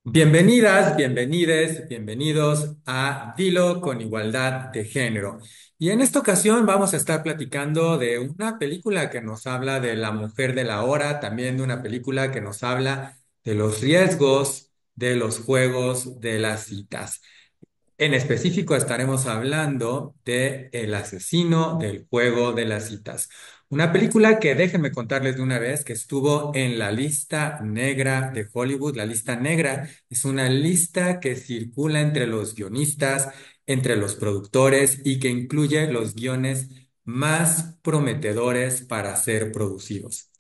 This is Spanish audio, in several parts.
Bienvenidas, bienvenides, bienvenidos a Dilo con Igualdad de Género. Y en esta ocasión vamos a estar platicando de una película que nos habla de la mujer de la hora, también de una película que nos habla de los riesgos de los juegos de las citas. En específico estaremos hablando de El asesino del juego de las citas. Una película que déjenme contarles de una vez que estuvo en la lista negra de Hollywood. La lista negra es una lista que circula entre los guionistas, entre los productores y que incluye los guiones más prometedores para ser producidos.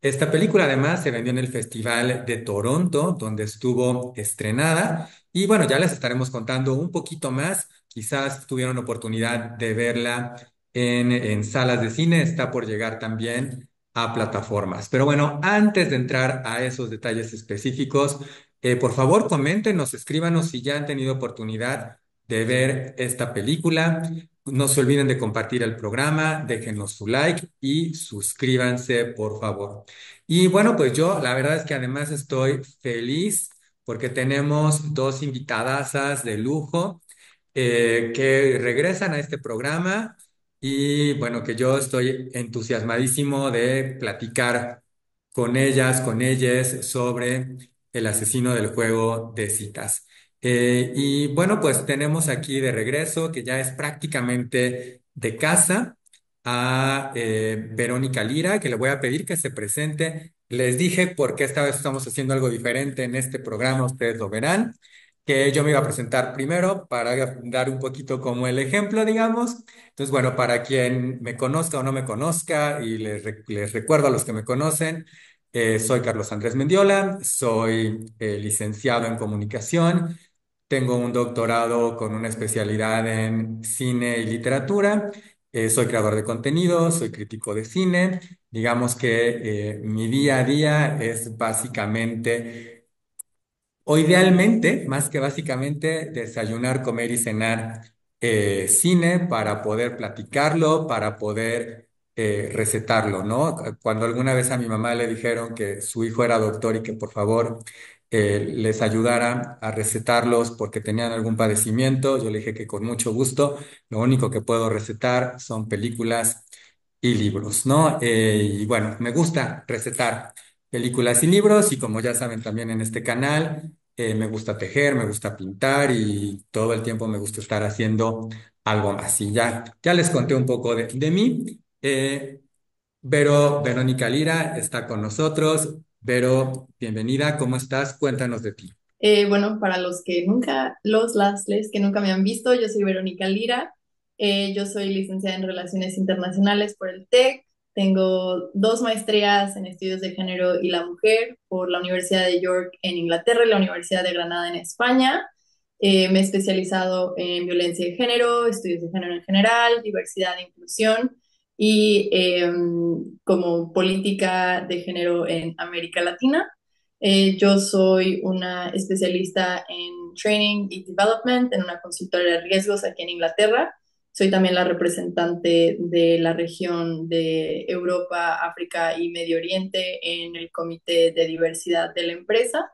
Esta película además se vendió en el Festival de Toronto, donde estuvo estrenada. Y bueno, ya les estaremos contando un poquito más. Quizás tuvieron oportunidad de verla en salas de cine. Está por llegar también a plataformas. Pero bueno, antes de entrar a esos detalles específicos, por favor, coméntenos, escríbanos si ya han tenido oportunidad de ver esta película. No se olviden de compartir el programa, déjenos su like y suscríbanse, por favor. Y bueno, pues yo la verdad es que además estoy feliz porque tenemos dos invitadasas de lujo que regresan a este programa y bueno, que yo estoy entusiasmadísimo de platicar con ellas, con ellas sobre el asesino del juego de citas. Y bueno, pues tenemos aquí de regreso, que ya es prácticamente de casa, a Verónica Lira, que le voy a pedir que se presente. Les dije por qué esta vez estamos haciendo algo diferente en este programa, ustedes lo verán, que yo me iba a presentar primero para dar un poquito como el ejemplo, digamos. Entonces, bueno, para quien me conozca o no me conozca, y les recuerdo a los que me conocen, soy Carlos Andrés Mendiola, soy licenciado en comunicación, tengo un doctorado con una especialidad en cine y literatura. Soy creador de contenido, soy crítico de cine. Digamos que mi día a día es básicamente, o idealmente, más que básicamente, desayunar, comer y cenar cine para poder platicarlo, para poder recetarlo, ¿no? Cuando alguna vez a mi mamá le dijeron que su hijo era doctor y que por favor les ayudara a recetarlos porque tenían algún padecimiento, yo le dije que con mucho gusto, lo único que puedo recetar son películas y libros, ¿no? Y bueno, me gusta recetar películas y libros y como ya saben también en este canal. Me gusta tejer, me gusta pintar y todo el tiempo me gusta estar haciendo algo más. Y ya les conté un poco de mí. Verónica Lira está con nosotros. Vero, bienvenida, ¿cómo estás? Cuéntanos de ti. Bueno, para los que nunca, les que nunca me han visto, yo soy Verónica Lira. Yo soy licenciada en Relaciones Internacionales por el TEC. Tengo dos maestrías en estudios de género y la mujer por la Universidad de York en Inglaterra y la Universidad de Granada en España. Me he especializado en violencia de género, estudios de género en general, diversidad e inclusión y como política de género en América Latina. Yo soy una especialista en training y development en una consultora de riesgos aquí en Inglaterra. Soy también la representante de la región de Europa, África y Medio Oriente en el Comité de Diversidad de la empresa.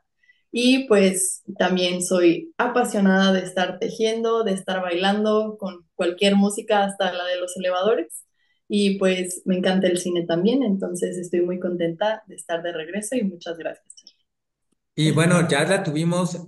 Y pues también soy apasionada de estar tejiendo, de estar bailando con cualquier música, hasta la de los elevadores. Y pues me encanta el cine también, entonces estoy muy contenta de estar de regreso y muchas gracias, Y bueno, ya la tuvimos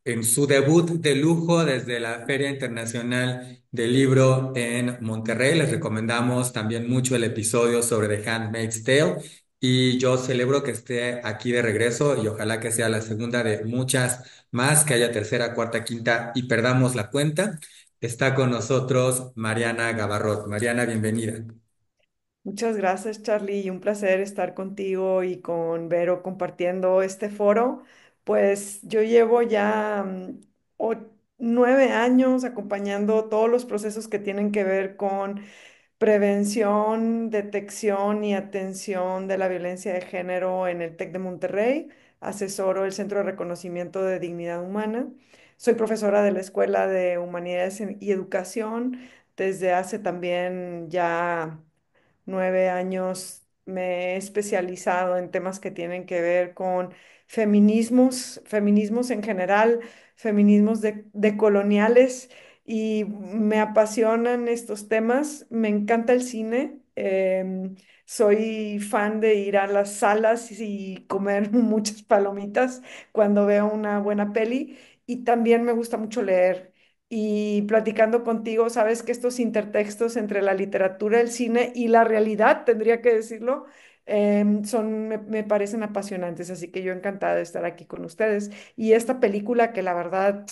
en su debut de lujo desde la Feria Internacional del Libro en Monterrey. Les recomendamos también mucho el episodio sobre The Handmaid's Tale. Y yo celebro que esté aquí de regreso y ojalá que sea la segunda de muchas más, que haya tercera, cuarta, quinta y perdamos la cuenta. Está con nosotros Mariana Gabarrot. Mariana, bienvenida. Muchas gracias, Charlie, y un placer estar contigo y con Vero compartiendo este foro. Pues yo llevo ya 9 años acompañando todos los procesos que tienen que ver con prevención, detección y atención de la violencia de género en el TEC de Monterrey. Asesoro el Centro de Reconocimiento de Dignidad Humana. Soy profesora de la Escuela de Humanidades y Educación desde hace también ya 9 años. me he especializado en temas que tienen que ver con feminismos, feminismos en general, feminismos decoloniales, y me apasionan estos temas. Me encanta el cine. Soy fan de ir a las salas y comer muchas palomitas cuando veo una buena peli, y también me gusta mucho leer. Y platicando contigo, sabes que estos intertextos entre la literatura, el cine y la realidad, tendría que decirlo, me parecen apasionantes. Así que yo encantada de estar aquí con ustedes. Y esta película que la verdad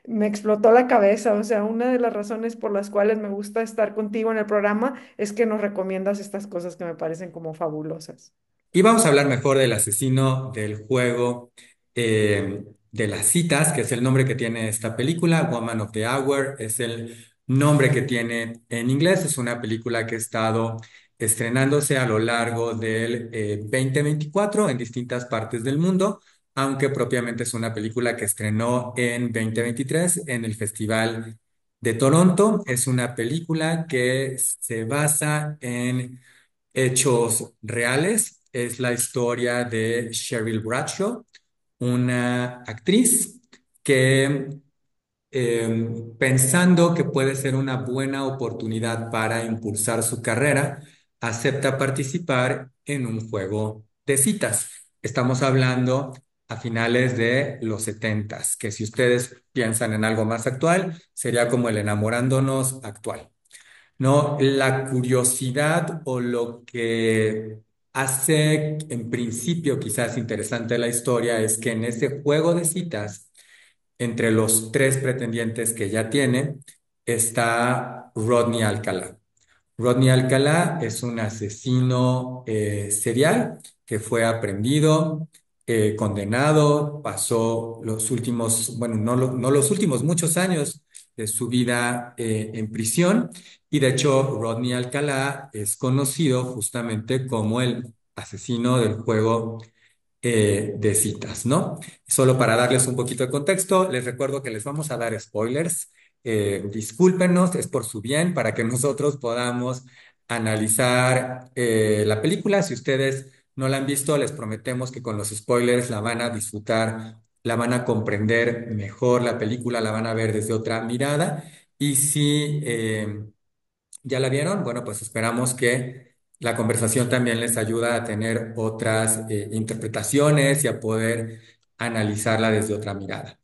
me explotó la cabeza, o sea, una de las razones por las cuales me gusta estar contigo en el programa es que nos recomiendas estas cosas que me parecen como fabulosas. Y vamos a hablar mejor del asesino del juego de las citas, que es el nombre que tiene esta película. Woman of the Hour es el nombre que tiene en inglés. Es una película que ha estado estrenándose a lo largo del 2024 en distintas partes del mundo, aunque propiamente es una película que estrenó en 2023 en el Festival de Toronto. Es una película que se basa en hechos reales. Es la historia de Cheryl Bradshaw, una actriz que pensando que puede ser una buena oportunidad para impulsar su carrera, acepta participar en un juego de citas. Estamos hablando a finales de los setentas, que si ustedes piensan en algo más actual, sería como el enamorándonos actual. No, la curiosidad o lo que hace en principio quizás interesante la historia es que en ese juego de citas, entre los tres pretendientes que ya tiene, está Rodney Alcalá. Rodney Alcalá es un asesino serial que fue aprendido, condenado, pasó los últimos, bueno, no los últimos, muchos años de su vida en prisión, y de hecho Rodney Alcalá es conocido justamente como el asesino del juego de citas, ¿no? Solo para darles un poquito de contexto, les recuerdo que les vamos a dar spoilers. Discúlpenos, es por su bien, para que nosotros podamos analizar la película. Si ustedes no la han visto, les prometemos que con los spoilers la van a disfrutar, la van a comprender mejor la película, la van a ver desde otra mirada. Y si ¿ya la vieron? Bueno, pues esperamos que la conversación también les ayuda a tener otras interpretaciones y a poder analizarla desde otra mirada.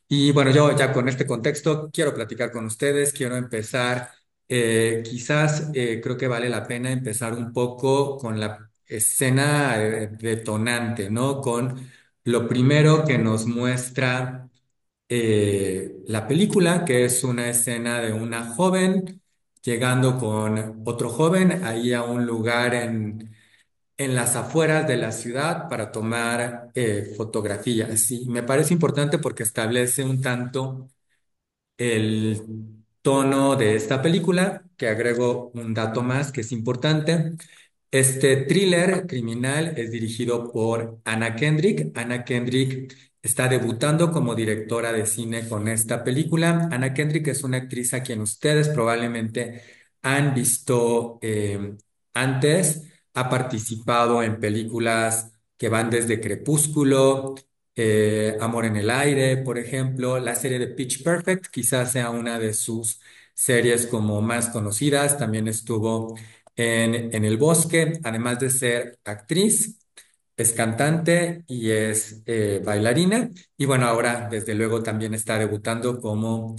Y bueno, yo ya con este contexto quiero platicar con ustedes, quiero empezar, quizás creo que vale la pena empezar un poco con la escena detonante, ¿no? Con lo primero que nos muestra la película, que es una escena de una joven llegando con otro joven ahí a un lugar en las afueras de la ciudad para tomar fotografías. Y me parece importante porque establece un tanto el tono de esta película, que agrego un dato más que es importante. Este thriller criminal es dirigido por Anna Kendrick. Anna Kendrick está debutando como directora de cine con esta película. Anna Kendrick es una actriz a quien ustedes probablemente han visto antes. Ha participado en películas que van desde Crepúsculo, Amor en el Aire, por ejemplo. La serie de Pitch Perfect quizás sea una de sus series como más conocidas. También estuvo en El Bosque, además de ser actriz, es cantante y es bailarina. Y bueno, ahora desde luego también está debutando como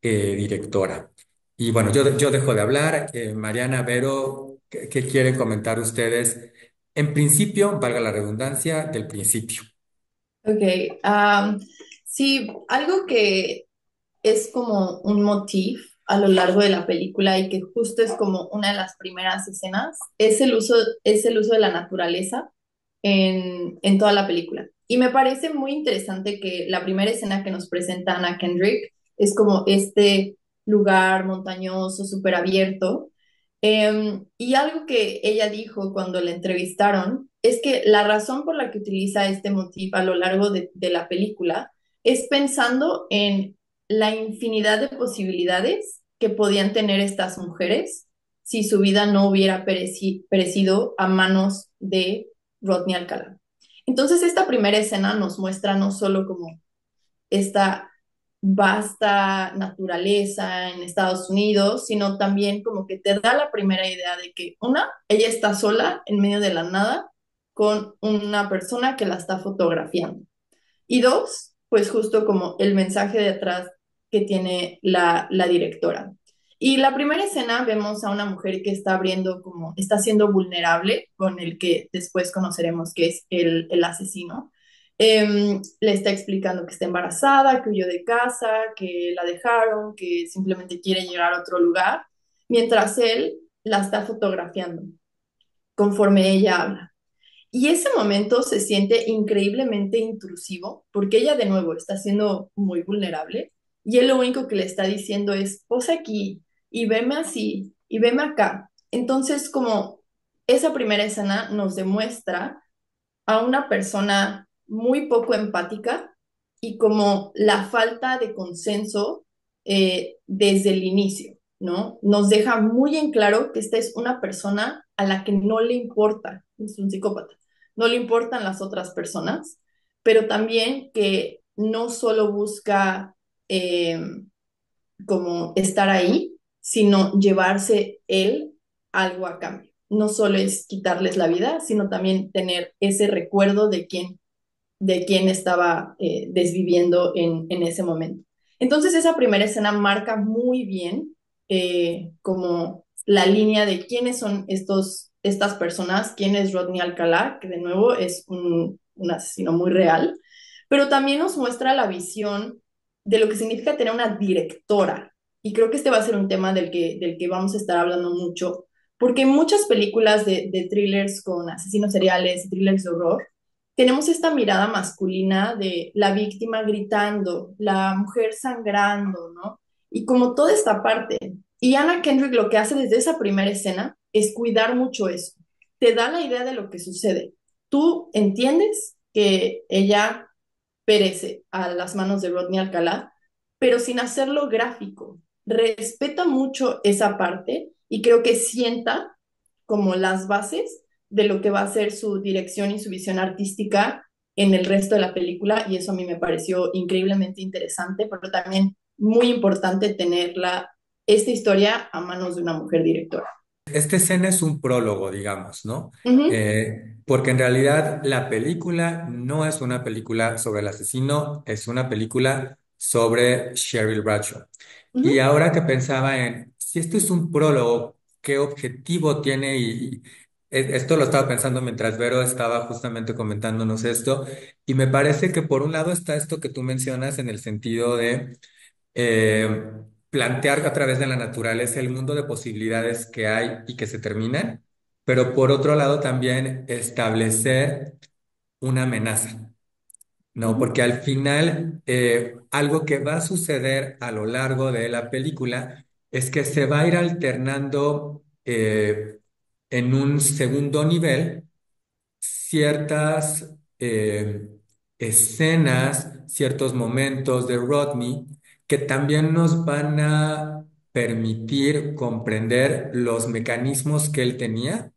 directora. Y bueno, yo dejo de hablar. Mariana, Vero, ¿qué quieren comentar ustedes? En principio, valga la redundancia, del principio. Ok, sí, algo que es como un motif a lo largo de la película y que justo es como una de las primeras escenas, es el uso de la naturaleza en toda la película. Y me parece muy interesante que la primera escena que nos presenta Anna Kendrick es como este lugar montañoso, súper abierto. Y algo que ella dijo cuando la entrevistaron es que la razón por la que utiliza este motif a lo largo de la película es pensando en la infinidad de posibilidades que podían tener estas mujeres si su vida no hubiera perecido a manos de Rodney Alcalá. Entonces, esta primera escena nos muestra no solo como esta vasta naturaleza en Estados Unidos, sino también como que te da la primera idea de que una, ella está sola en medio de la nada con una persona que la está fotografiando. Y dos, pues justo como el mensaje detrás que tiene la directora. Y la primera escena vemos a una mujer que está abriendo como, está siendo vulnerable, con el que después conoceremos que es el asesino. Le está explicando que está embarazada, que huyó de casa, que la dejaron, que simplemente quiere llegar a otro lugar, mientras él la está fotografiando conforme ella habla. Y ese momento se siente increíblemente intrusivo porque ella de nuevo está siendo muy vulnerable y él lo único que le está diciendo es, posa aquí y veme así y veme acá. Entonces, como esa primera escena nos demuestra a una persona muy poco empática y como la falta de consenso desde el inicio, ¿no? Nos deja muy en claro que esta es una persona a la que no le importa, es un psicópata, no le importan las otras personas, pero también que no solo busca eh, como estar ahí, sino llevarse él algo a cambio. No solo es quitarles la vida, sino también tener ese recuerdo de quién estaba desviviendo en ese momento. Entonces esa primera escena marca muy bien como la línea de quiénes son estas personas, quién es Rodney Alcalá, que de nuevo es un asesino muy real, pero también nos muestra la visión de lo que significa tener una directora. Y creo que este va a ser un tema del que vamos a estar hablando mucho, porque en muchas películas de thrillers con asesinos seriales, thrillers de horror, tenemos esta mirada masculina de la víctima gritando, la mujer sangrando, ¿no? Y como toda esta parte. Y Anna Kendrick lo que hace desde esa primera escena es cuidar mucho eso. Te da la idea de lo que sucede. Tú entiendes que ella perece a las manos de Rodney Alcalá, pero sin hacerlo gráfico. Respeta mucho esa parte y creo que sienta como las bases de lo que va a ser su dirección y su visión artística en el resto de la película y eso a mí me pareció increíblemente interesante, pero también muy importante tenerla, esta historia a manos de una mujer directora. Esta escena es un prólogo, digamos, ¿no? Uh -huh, Porque en realidad la película no es una película sobre el asesino, es una película sobre Cheryl Bradshaw. uh Y -huh, ahora que pensaba en, si esto es un prólogo, ¿qué objetivo tiene? Esto lo estaba pensando mientras Vero estaba justamente comentándonos esto, y me parece que por un lado está esto que tú mencionas en el sentido de eh, plantear a través de la naturaleza el mundo de posibilidades que hay y que se terminan, pero por otro lado también establecer una amenaza, uh ¿no? -huh, Porque al final algo que va a suceder a lo largo de la película es que se va a ir alternando en un segundo nivel ciertas escenas, ciertos momentos de Rodney que también nos van a permitir comprender los mecanismos que él tenía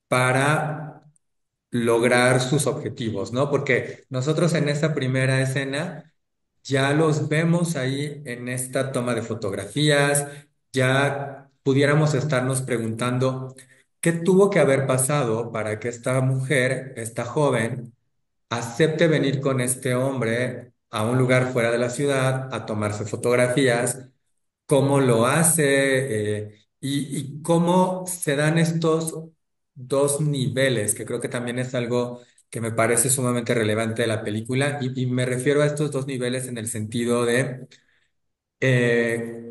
para lograr sus objetivos, ¿no? Porque nosotros en esta primera escena ya los vemos ahí en esta toma de fotografías, ya pudiéramos estarnos preguntando qué tuvo que haber pasado para que esta mujer, esta joven, acepte venir con este hombre a un lugar fuera de la ciudad a tomarse fotografías, cómo lo hace y cómo se dan estos dos niveles, que creo que también es algo que me parece sumamente relevante de la película, y me refiero a estos dos niveles en el sentido de eh,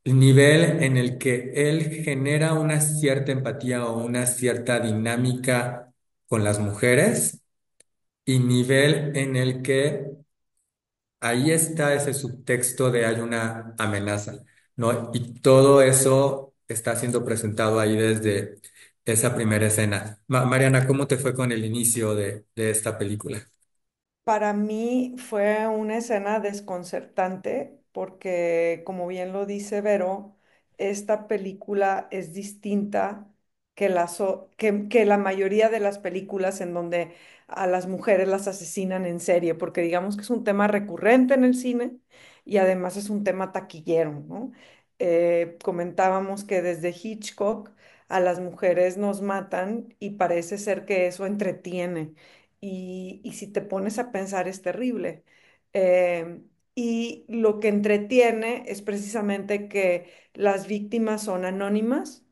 el nivel en el que él genera una cierta empatía o una cierta dinámica con las mujeres y nivel en el que ahí está ese subtexto de hay una amenaza, ¿no? Y todo eso está siendo presentado ahí desde esa primera escena. Mariana, ¿cómo te fue con el inicio de esta película? Para mí fue una escena desconcertante porque, como bien lo dice Vero, esta película es distinta que la mayoría de las películas en donde a las mujeres las asesinan en serie, porque digamos que es un tema recurrente en el cine y además es un tema taquillero, ¿no? Comentábamos que desde Hitchcock a las mujeres nos matan y parece ser que eso entretiene. Y si te pones a pensar es terrible. Eh, y lo que entretiene es precisamente que las víctimas son anónimas,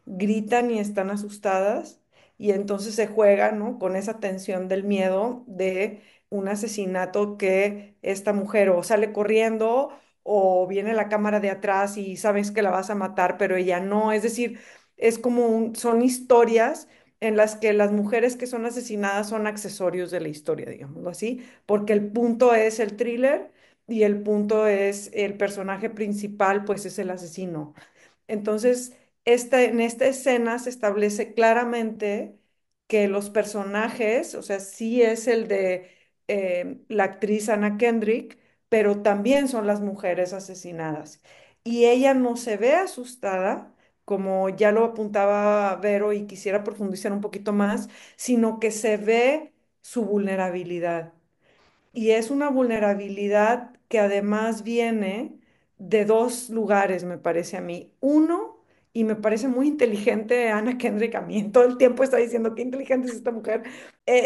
gritan y están asustadas, y entonces se juega, ¿no? Con esa tensión del miedo de un asesinato que esta mujer o sale corriendo o viene la cámara de atrás y sabes que la vas a matar, pero ella no. Es decir, es como son historias en las que las mujeres que son asesinadas son accesorios de la historia, digámoslo así, porque el punto es el thriller y el punto es el personaje principal, pues es el asesino. Entonces, en esta escena se establece claramente que los personajes, o sea, sí es el de la actriz Anna Kendrick, pero también son las mujeres asesinadas. Y ella no se ve asustada, como ya lo apuntaba Vero y quisiera profundizar un poquito más, sino que se ve su vulnerabilidad. Y es una vulnerabilidad que además viene de dos lugares, me parece a mí. Uno, y me parece muy inteligente Anna Kendrick a mí, en todo el tiempo está diciendo qué inteligente es esta mujer.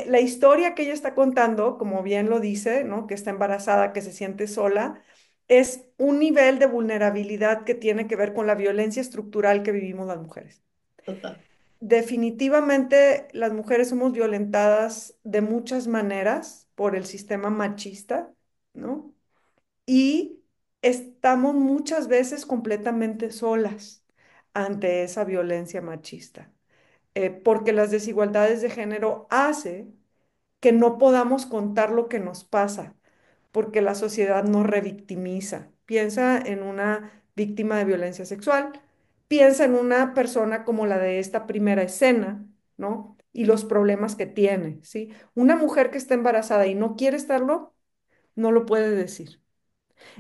La historia que ella está contando, como bien lo dice, ¿no? Que está embarazada, que se siente sola, es un nivel de vulnerabilidad que tiene que ver con la violencia estructural que vivimos las mujeres. Total. Definitivamente las mujeres somos violentadas de muchas maneras por el sistema machista, ¿no? Y estamos muchas veces completamente solas ante esa violencia machista, porque las desigualdades de género hace que no podamos contar lo que nos pasa, porque la sociedad nos revictimiza. Piensa en una víctima de violencia sexual, piensa en una persona como la de esta primera escena, ¿no? Y los problemas que tiene, ¿sí? Una mujer que está embarazada y no quiere estarlo, no lo puede decir.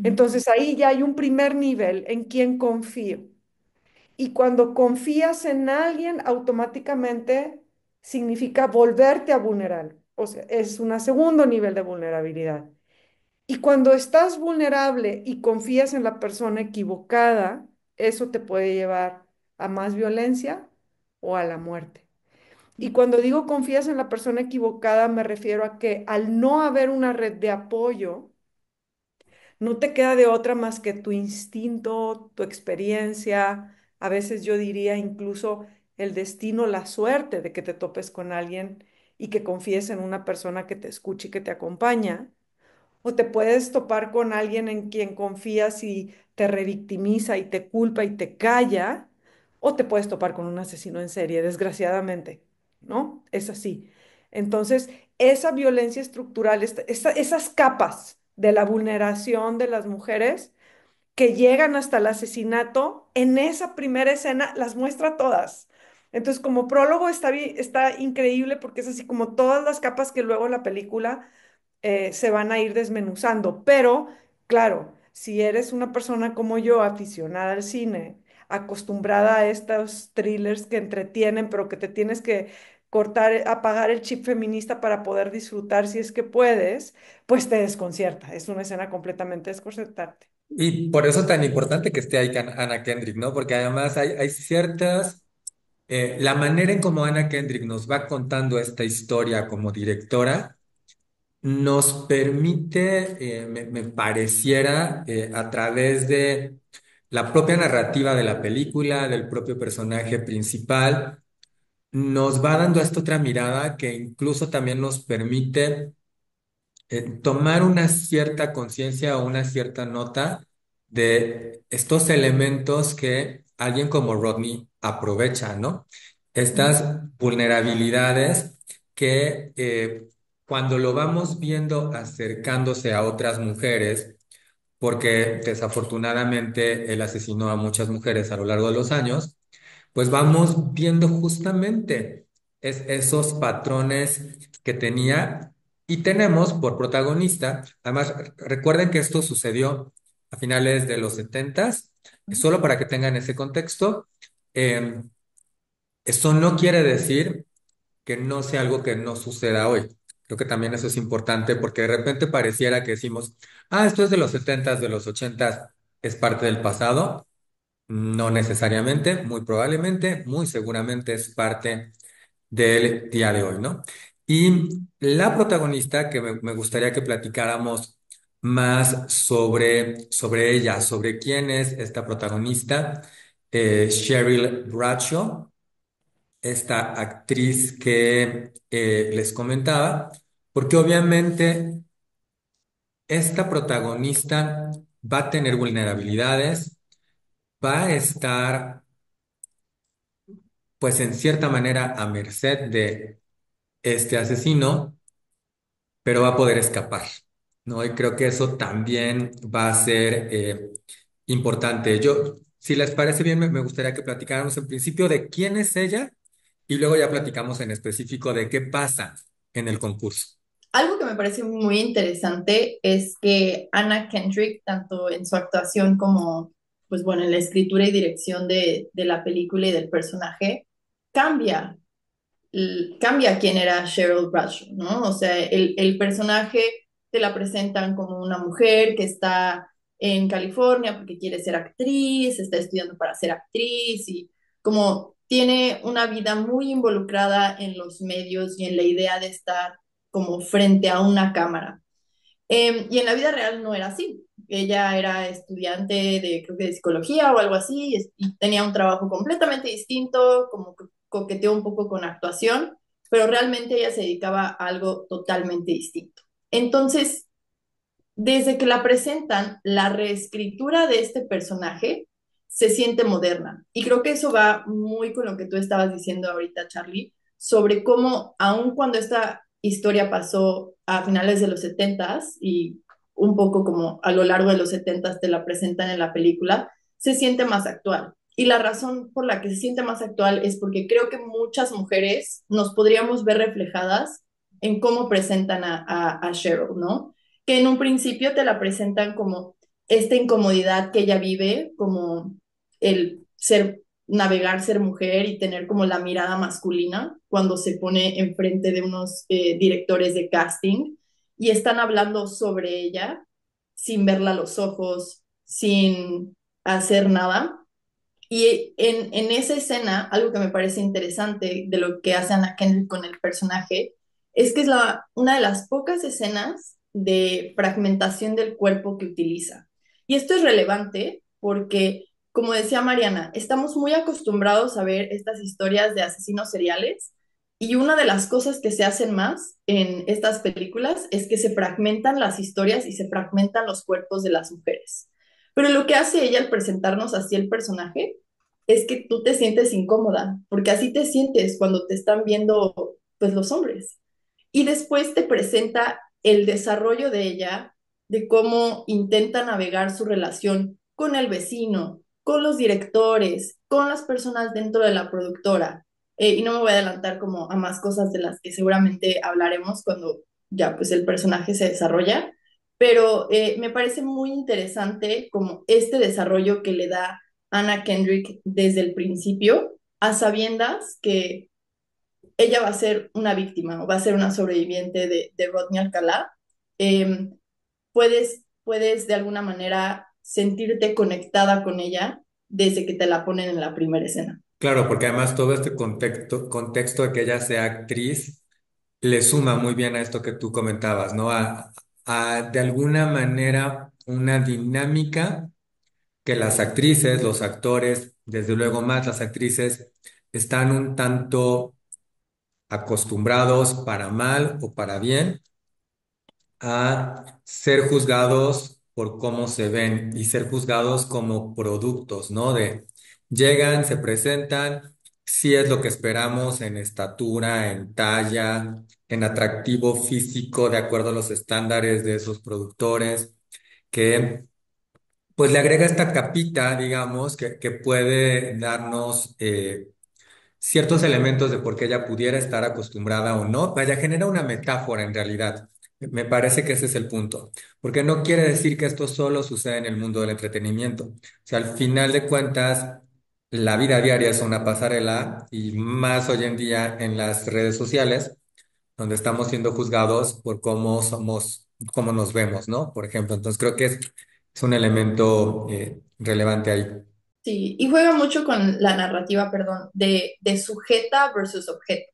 Entonces ahí ya hay un primer nivel en quien confío. Y cuando confías en alguien, automáticamente significa volverte a vulnerar. O sea, es un segundo nivel de vulnerabilidad. Y cuando estás vulnerable y confías en la persona equivocada, eso te puede llevar a más violencia o a la muerte. Y cuando digo confías en la persona equivocada, me refiero a que al no haber una red de apoyo, no te queda de otra más que tu instinto, tu experiencia, a veces yo diría incluso el destino, la suerte de que te topes con alguien y que confíes en una persona que te escuche y que te acompaña. O te puedes topar con alguien en quien confías y te revictimiza y te culpa y te calla. O te puedes topar con un asesino en serie, desgraciadamente, ¿no? Es así. Entonces, esa violencia estructural, esas capas de la vulneración de las mujeres que llegan hasta el asesinato, en esa primera escena las muestra todas. Entonces, como prólogo está increíble porque es así como todas las capas que luego en la película se van a ir desmenuzando. Pero, claro, si eres una persona como yo, aficionada al cine, acostumbrada a estos thrillers que entretienen, pero que te tienes que cortar, apagar el chip feminista para poder disfrutar si es que puedes, pues te desconcierta. Es una escena completamente desconcertante. Y por eso tan importante que esté ahí Anna Kendrick, ¿no? Porque además hay ciertas, la manera en cómo Anna Kendrick nos va contando esta historia como directora nos permite, me pareciera, a través de la propia narrativa de la película, del propio personaje principal, nos va dando esta otra mirada que incluso también nos permite tomar una cierta conciencia o una cierta nota de estos elementos que alguien como Rodney aprovecha, ¿no? Estas vulnerabilidades que cuando lo vamos viendo acercándose a otras mujeres, porque desafortunadamente él asesinó a muchas mujeres a lo largo de los años, pues vamos viendo justamente esos patrones que tenía y tenemos por protagonista. Además, recuerden que esto sucedió a finales de los 70, Solo para que tengan ese contexto, eh, eso no quiere decir que no sea algo que no suceda hoy. Creo que también eso es importante porque de repente pareciera que decimos, esto es de los setentas, de los ochentas, es parte del pasado. No necesariamente, muy probablemente, muy seguramente es parte del día de hoy, ¿no? Y la protagonista que me gustaría que platicáramos más sobre ella, sobre quién es esta protagonista, Cheryl Bradshaw, esta actriz que les comentaba, porque obviamente esta protagonista va a tener vulnerabilidades, va a estar, pues en cierta manera, a merced de este asesino, pero va a poder escapar, ¿no? Y creo que eso también va a ser importante. Yo, si les parece bien, me gustaría que platicáramos en principio de quién es ella y luego ya platicamos en específico de qué pasa en el concurso. Algo que me parece muy interesante es que Anna Kendrick, tanto en su actuación como, pues bueno, en la escritura y dirección de la película y del personaje, cambia cambia quién era Cheryl Bradshaw, ¿no? O sea, el personaje te la presentan como una mujer que está en California porque quiere ser actriz, está estudiando para ser actriz y como tiene una vida muy involucrada en los medios y en la idea de estar como frente a una cámara. Y en la vida real no era así. Ella era estudiante de, creo que de psicología o algo así, y tenía un trabajo completamente distinto, como que coqueteó un poco con actuación, pero realmente ella se dedicaba a algo totalmente distinto. Entonces, desde que la presentan, la reescritura de este personaje se siente moderna. Y creo que eso va muy con lo que tú estabas diciendo ahorita, Charlie, sobre cómo, aun cuando esta historia pasó a finales de los 70s y un poco como a lo largo de los 70s te la presentan en la película, se siente más actual. Y la razón por la que se siente más actual es porque creo que muchas mujeres nos podríamos ver reflejadas en cómo presentan a Cheryl, ¿no? Que en un principio te la presentan como esta incomodidad que ella vive, como el ser, navegar, ser mujer y tener como la mirada masculina cuando se pone enfrente de unos directores de casting y están hablando sobre ella sin verla a los ojos, sin hacer nada. Y en esa escena, algo que me parece interesante de lo que hace Anna Kendrick con el personaje, es que es una de las pocas escenas de fragmentación del cuerpo que utiliza. Y esto es relevante porque, como decía Mariana, estamos muy acostumbrados a ver estas historias de asesinos seriales y una de las cosas que se hacen más en estas películas es que se fragmentan las historias y se fragmentan los cuerpos de las mujeres. Pero lo que hace ella al presentarnos así el personaje es que tú te sientes incómoda, porque así te sientes cuando te están viendo pues los hombres. Y después te presenta el desarrollo de ella, de cómo intenta navegar su relación con el vecino, con los directores, con las personas dentro de la productora. Y no me voy a adelantar como a más cosas de las que seguramente hablaremos cuando ya pues el personaje se desarrolla, pero me parece muy interesante como este desarrollo que le da Anna Kendrick desde el principio, a sabiendas que ella va a ser una víctima o va a ser una sobreviviente de Rodney Alcalá. Eh, puedes de alguna manera sentirte conectada con ella desde que te la ponen en la primera escena. Claro, porque además todo este contexto de que ella sea actriz le suma muy bien a esto que tú comentabas, ¿no? A de alguna manera una dinámica que las actrices, los actores, desde luego más las actrices, están un tanto acostumbrados para mal o para bien a ser juzgados por cómo se ven y ser juzgados como productos, ¿no? De llegan, se presentan, si es lo que esperamos en estatura, en talla, en atractivo físico, de acuerdo a los estándares de esos productores, que pues le agrega esta capita, digamos, que puede darnos ciertos elementos de por qué ella pudiera estar acostumbrada o no. Vaya, genera una metáfora en realidad Me parece que ese es el punto, porque no quiere decir que esto solo sucede en el mundo del entretenimiento. O sea, al final de cuentas, la vida diaria es una pasarela y más hoy en día en las redes sociales, donde estamos siendo juzgados por cómo somos, cómo nos vemos, ¿no? Por ejemplo, entonces creo que es un elemento relevante ahí. Sí, y juega mucho con la narrativa, perdón, de sujeta versus objeto.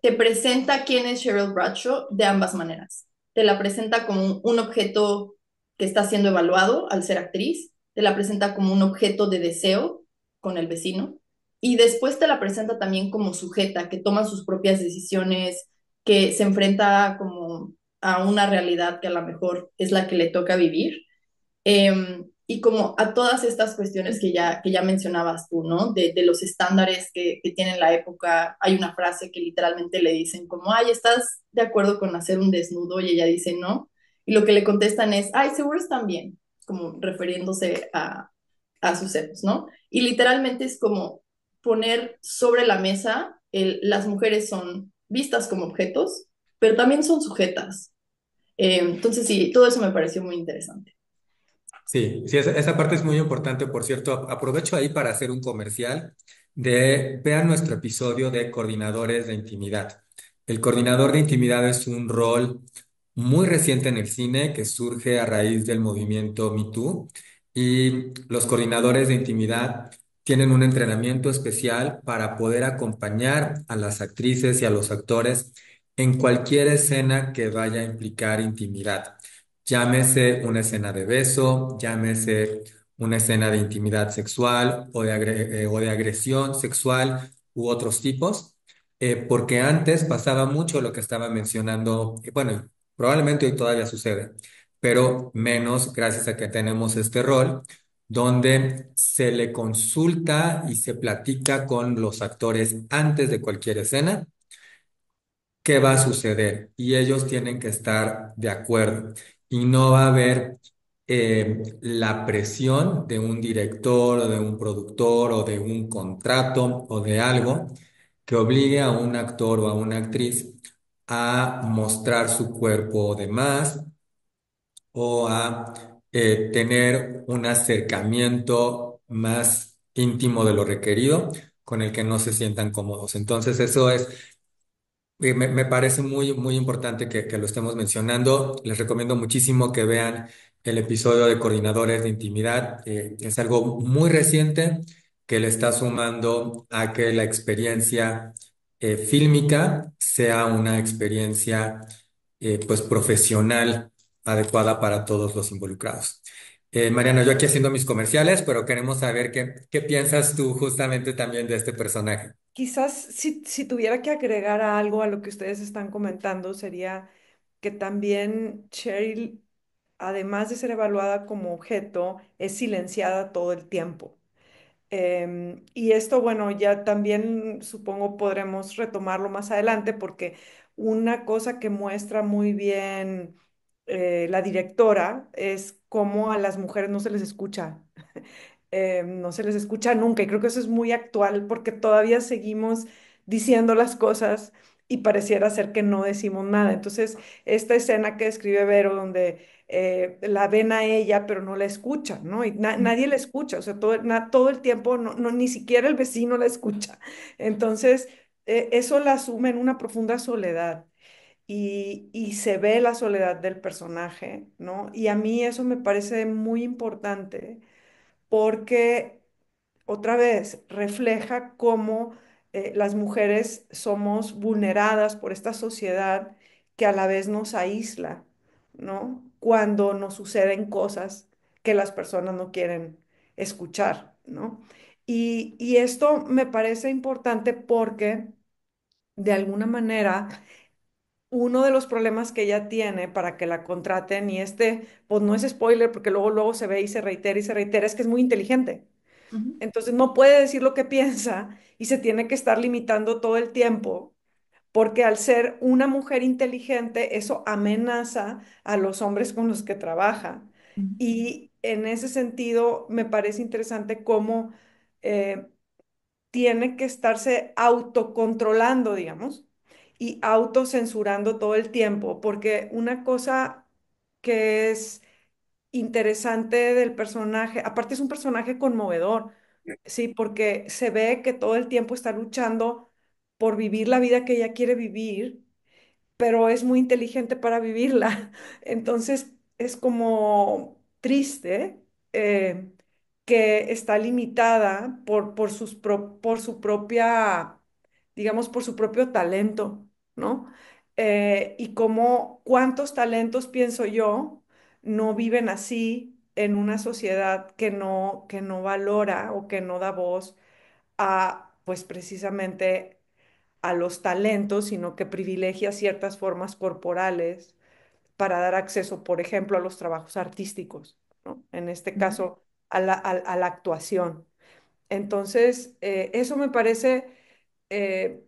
Te presenta quién es Cheryl Bradshaw de ambas maneras. Te la presenta como un objeto que está siendo evaluado al ser actriz, te la presenta como un objeto de deseo con el vecino, y después te la presenta también como sujeta, que toma sus propias decisiones, que se enfrenta como a una realidad que a lo mejor es la que le toca vivir. Y como a todas estas cuestiones que ya mencionabas tú, ¿no? De los estándares que tiene la época, hay una frase que literalmente le dicen como, ay, ¿estás de acuerdo con hacer un desnudo? Y ella dice no. Y lo que le contestan es, ay, seguro están bien, como refiriéndose a sus senos, ¿no? Y literalmente es como poner sobre la mesa, las mujeres son vistas como objetos, pero también son sujetas. Entonces, sí, todo eso me pareció muy interesante. Sí, sí, esa parte es muy importante. Por cierto, aprovecho ahí para hacer un comercial de, vean nuestro episodio de coordinadores de intimidad. El coordinador de intimidad es un rol muy reciente en el cine que surge a raíz del movimiento Me Too y los coordinadores de intimidad tienen un entrenamiento especial para poder acompañar a las actrices y a los actores en cualquier escena que vaya a implicar intimidad. Llámese una escena de beso, llámese una escena de intimidad sexual o de agresión sexual u otros tipos, porque antes pasaba mucho lo que estaba mencionando, bueno, probablemente hoy todavía sucede, pero menos gracias a que tenemos este rol donde se le consulta y se platica con los actores antes de cualquier escena qué va a suceder y ellos tienen que estar de acuerdo y no va a haber la presión de un director o de un productor o de un contrato o de algo que obligue a un actor o a una actriz a mostrar su cuerpo de más o a tener un acercamiento más íntimo de lo requerido con el que no se sientan cómodos. Entonces, eso es me parece muy, muy importante que lo estemos mencionando. Les recomiendo muchísimo que vean el episodio de Coordinadores de Intimidad. Es algo muy reciente que le está sumando a que la experiencia fílmica sea una experiencia pues profesional adecuada para todos los involucrados. Mariana, yo aquí haciendo mis comerciales, pero queremos saber qué piensas tú justamente también de este personaje. Quizás si tuviera que agregar algo a lo que ustedes están comentando, sería que también Cheryl, además de ser evaluada como objeto, es silenciada todo el tiempo. Y esto, bueno, ya también supongo podremos retomarlo más adelante porque una cosa que muestra muy bien la directora es cómo a las mujeres no se les escucha. No se les escucha nunca y creo que eso es muy actual porque todavía seguimos diciendo las cosas y pareciera ser que no decimos nada. Entonces, esta escena que describe Vero donde la ven a ella pero no la escuchan, ¿no? Y nadie la escucha, o sea, todo el tiempo, ni siquiera el vecino la escucha. Entonces, eso la asume en una profunda soledad. Y se ve la soledad del personaje, ¿no? Y a mí eso me parece muy importante porque otra vez refleja cómo las mujeres somos vulneradas por esta sociedad que a la vez nos aísla, ¿no? Cuando nos suceden cosas que las personas no quieren escuchar, ¿no? Y esto me parece importante porque de alguna manera uno de los problemas que ella tiene para que la contraten, y este, pues no es spoiler porque luego se ve y se reitera, es que es muy inteligente. Ujú, Entonces no puede decir lo que piensa y se tiene que estar limitando todo el tiempo, porque al ser una mujer inteligente, eso amenaza a los hombres con los que trabaja. ujú. Y en ese sentido, me parece interesante cómo eh, tiene que estarse autocontrolando, digamos, y autocensurando todo el tiempo, porque una cosa que es interesante del personaje, aparte es un personaje conmovedor, sí, porque se ve que todo el tiempo está luchando por vivir la vida que ella quiere vivir, pero es muy inteligente para vivirla. Entonces es como triste eh, que está limitada por su propia, digamos, por su propio talento, ¿no? Y como cuántos talentos, pienso yo, no viven así en una sociedad que no valora o que no da voz a, pues precisamente a los talentos, sino que privilegia ciertas formas corporales para dar acceso, por ejemplo, a los trabajos artísticos, ¿no? En este caso, a la actuación. Entonces, eso me parece eh,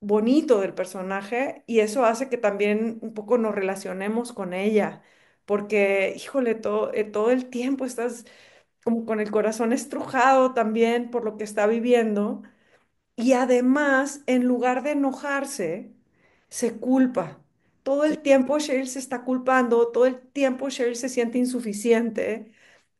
bonito del personaje y eso hace que también un poco nos relacionemos con ella, porque, híjole, todo el tiempo estás como con el corazón estrujado también por lo que está viviendo y además, en lugar de enojarse, se culpa. Todo el tiempo Cheryl se está culpando, todo el tiempo Cheryl se siente insuficiente,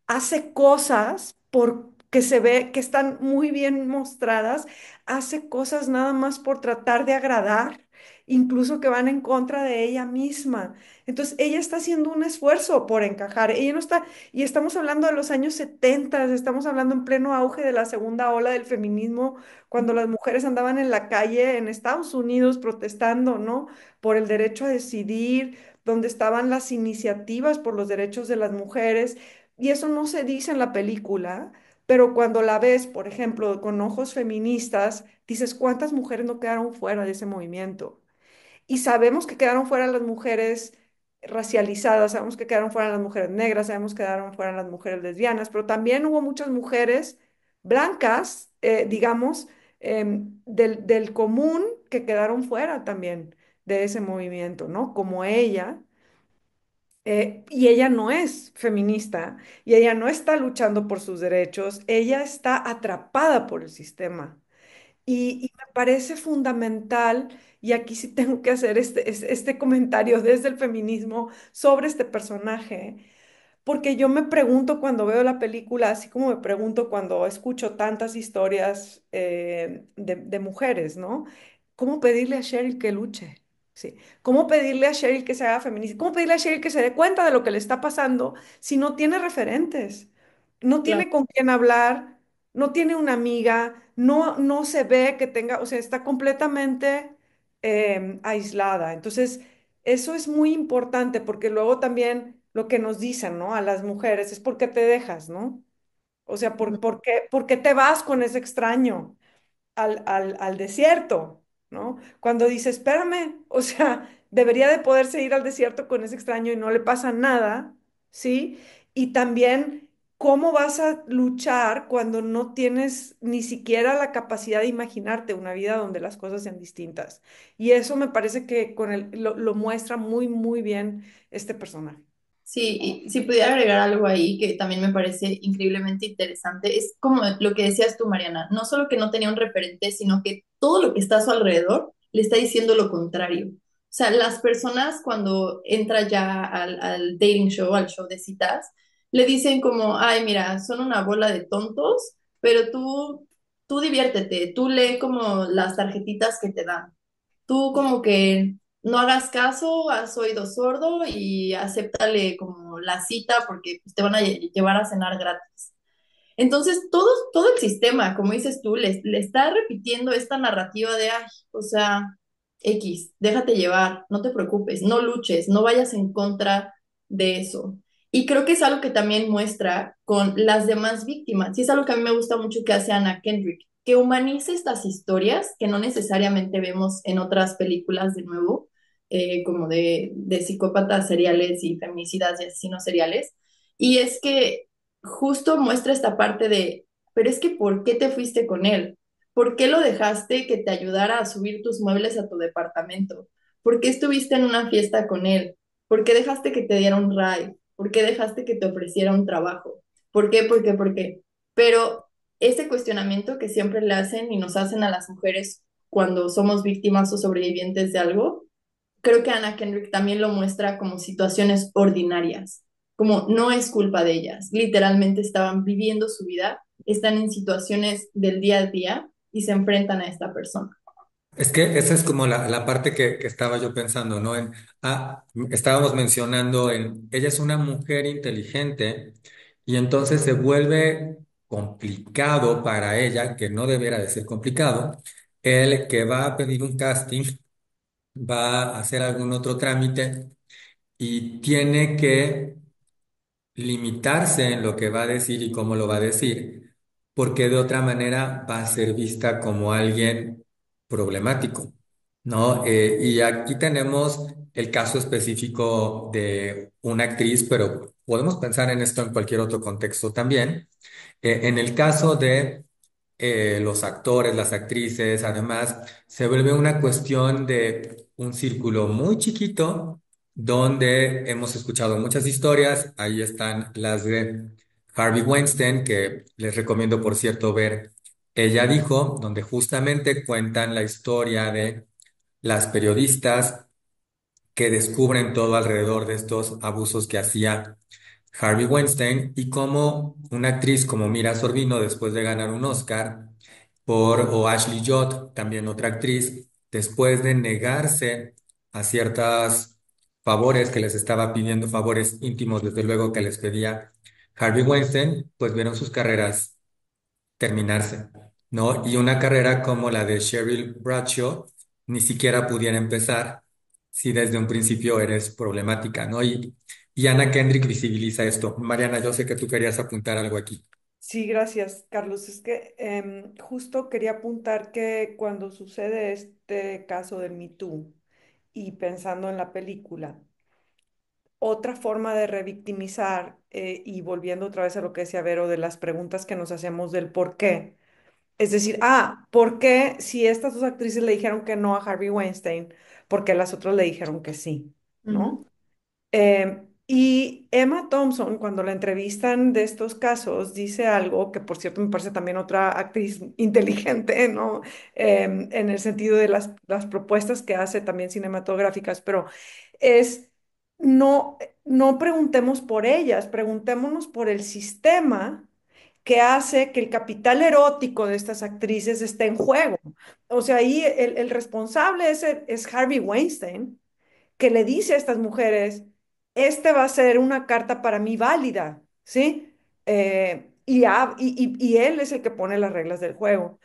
hace cosas por que se ve que están muy bien mostradas, hace cosas nada más por tratar de agradar, incluso que van en contra de ella misma. Entonces, ella está haciendo un esfuerzo por encajar. Ella no está, y estamos hablando de los años 70, estamos hablando en pleno auge de la segunda ola del feminismo, cuando las mujeres andaban en la calle en Estados Unidos protestando, ¿no? Por el derecho a decidir, donde estaban las iniciativas por los derechos de las mujeres. Y eso no se dice en la película, pero cuando la ves, por ejemplo, con ojos feministas, dices, ¿cuántas mujeres no quedaron fuera de ese movimiento? Y sabemos que quedaron fuera las mujeres racializadas, sabemos que quedaron fuera las mujeres negras, sabemos que quedaron fuera las mujeres lesbianas, pero también hubo muchas mujeres blancas, digamos, del común que quedaron fuera también de ese movimiento, ¿no? Como ella. Y ella no es feminista y ella no está luchando por sus derechos, ella está atrapada por el sistema. Y me parece fundamental, y aquí sí tengo que hacer este comentario desde el feminismo sobre este personaje, porque yo me pregunto cuando veo la película, así como me pregunto cuando escucho tantas historias de mujeres, ¿no? ¿Cómo pedirle a Cheryl que luche? Sí. ¿Cómo pedirle a Cheryl que se haga feminista? ¿Cómo pedirle a Cheryl que se dé cuenta de lo que le está pasando si no tiene referentes? No Claro. tiene con quién hablar, no tiene una amiga, no se ve que tenga, o sea, está completamente aislada. Entonces, eso es muy importante porque luego también lo que nos dicen, ¿no? A las mujeres es por qué te dejas, ¿no? O sea, por qué te vas con ese extraño al desierto, ¿no? Cuando dice, espérame, o sea, debería de poderse ir al desierto con ese extraño y no le pasa nada, ¿sí? Y también, ¿cómo vas a luchar cuando no tienes ni siquiera la capacidad de imaginarte una vida donde las cosas sean distintas? Y eso me parece que lo muestra muy, muy bien este personaje. Sí, y si pudiera agregar algo ahí que también me parece increíblemente interesante, es como lo que decías tú, Mariana, no solo que no tenía un referente, sino que todo lo que está a su alrededor le está diciendo lo contrario. O sea, las personas cuando entra ya al dating show, al show de citas, le dicen como, ay, mira, son una bola de tontos, pero tú diviértete, tú lee como las tarjetitas que te dan. Tú como que no hagas caso, has oído sordo y acéptale como la cita porque pues, te van a llevar a cenar gratis. Entonces, todo el sistema, como dices tú, le está repitiendo esta narrativa de, ay, o sea, X, déjate llevar, no te preocupes, no luches, no vayas en contra de eso. Y creo que es algo que también muestra con las demás víctimas. Y es algo que a mí me gusta mucho que hace Anna Kendrick, que humanice estas historias que no necesariamente vemos en otras películas de nuevo, como de psicópatas seriales y feminicidas y asesinos seriales. Y es que justo muestra esta parte de, pero es que ¿por qué te fuiste con él? ¿Por qué lo dejaste que te ayudara a subir tus muebles a tu departamento? ¿Por qué estuviste en una fiesta con él? ¿Por qué dejaste que te diera un ride? ¿Por qué dejaste que te ofreciera un trabajo? ¿Por qué? ¿Por qué? ¿Por qué? Pero ese cuestionamiento que siempre le hacen y nos hacen a las mujeres cuando somos víctimas o sobrevivientes de algo, creo que Anna Kendrick también lo muestra como situaciones ordinarias, como no es culpa de ellas, literalmente estaban viviendo su vida, están en situaciones del día a día y se enfrentan a esta persona. Es que esa es como la parte que estaba yo pensando, ¿no? Estábamos mencionando ella es una mujer inteligente y entonces se vuelve complicado para ella, que no debiera de ser complicado, el que va a pedir un casting, va a hacer algún otro trámite y tiene que limitarse en lo que va a decir y cómo lo va a decir, porque de otra manera va a ser vista como alguien problemático, ¿no? Y aquí tenemos el caso específico de una actriz, pero podemos pensar en esto en cualquier otro contexto también. En el caso de los actores, las actrices, además, se vuelve una cuestión de un círculo muy chiquito donde hemos escuchado muchas historias. Ahí están las de Harvey Weinstein, que les recomiendo, por cierto, ver. Ella dijo, donde justamente cuentan la historia de las periodistas que descubren todo alrededor de estos abusos que hacía Harvey Weinstein y cómo una actriz como Mira Sorvino, después de ganar un Oscar, o Ashley Judd, también otra actriz, después de negarse a ciertos favores que les estaba pidiendo, favores íntimos, desde luego que les pedía Harvey Weinstein, pues vieron sus carreras terminarse, ¿no? Y una carrera como la de Cheryl Bradshaw ni siquiera pudiera empezar si desde un principio eres problemática, ¿no? Y Anna Kendrick visibiliza esto. Mariana, yo sé que tú querías apuntar algo aquí. Sí, gracias, Carlos. Es que justo quería apuntar que cuando sucede este caso del Me Too y pensando en la película, otra forma de revictimizar y volviendo otra vez a lo que decía Vero de las preguntas que nos hacemos del por qué. Es decir, ¿por qué si estas dos actrices le dijeron que no a Harvey Weinstein, por qué las otras le dijeron que sí? Ujú, ¿No? Y Emma Thompson, cuando la entrevistan de estos casos, dice algo que, por cierto, me parece también otra actriz inteligente, ¿no? En el sentido de las propuestas que hace también cinematográficas, pero es, no, no preguntemos por ellas, preguntémonos por el sistema que hace que el capital erótico de estas actrices esté en juego. O sea, ahí el responsable es Harvey Weinstein que le dice a estas mujeres, este va a ser una carta para mí válida, ¿sí? Y él es el que pone las reglas del juego.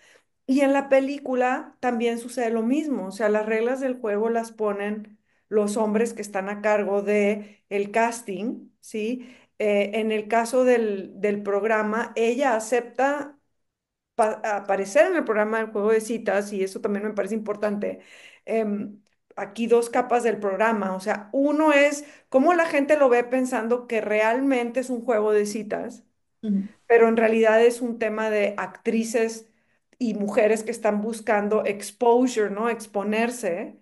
Y en la película también sucede lo mismo, o sea, las reglas del juego las ponen los hombres que están a cargo de el casting, ¿sí? En el caso del programa, ella acepta aparecer en el programa del juego de citas, y eso también me parece importante. Aquí dos capas del programa, o sea, uno es cómo la gente lo ve pensando que realmente es un juego de citas, ujú, pero en realidad es un tema de actrices y mujeres que están buscando exposure, ¿no? Exponerse.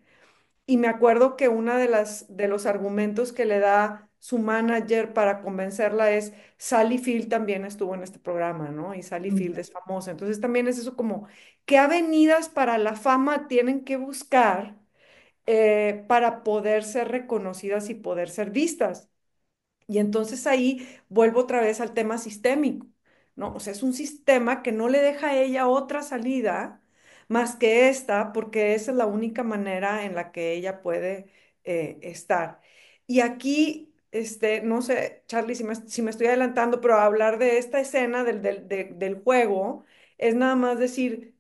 Y me acuerdo que una de los argumentos que le da su manager para convencerla es Sally Field también estuvo en este programa, ¿no? Y Sally ujú, Field es famosa. Entonces también es eso como, ¿qué avenidas para la fama tienen que buscar para poder ser reconocidas y poder ser vistas? Y entonces ahí vuelvo otra vez al tema sistémico, ¿no? O sea, es un sistema que no le deja a ella otra salida más que esta, porque esa es la única manera en la que ella puede estar. Y aquí, no sé, Charlie, si me estoy adelantando, pero hablar de esta escena del juego es nada más decir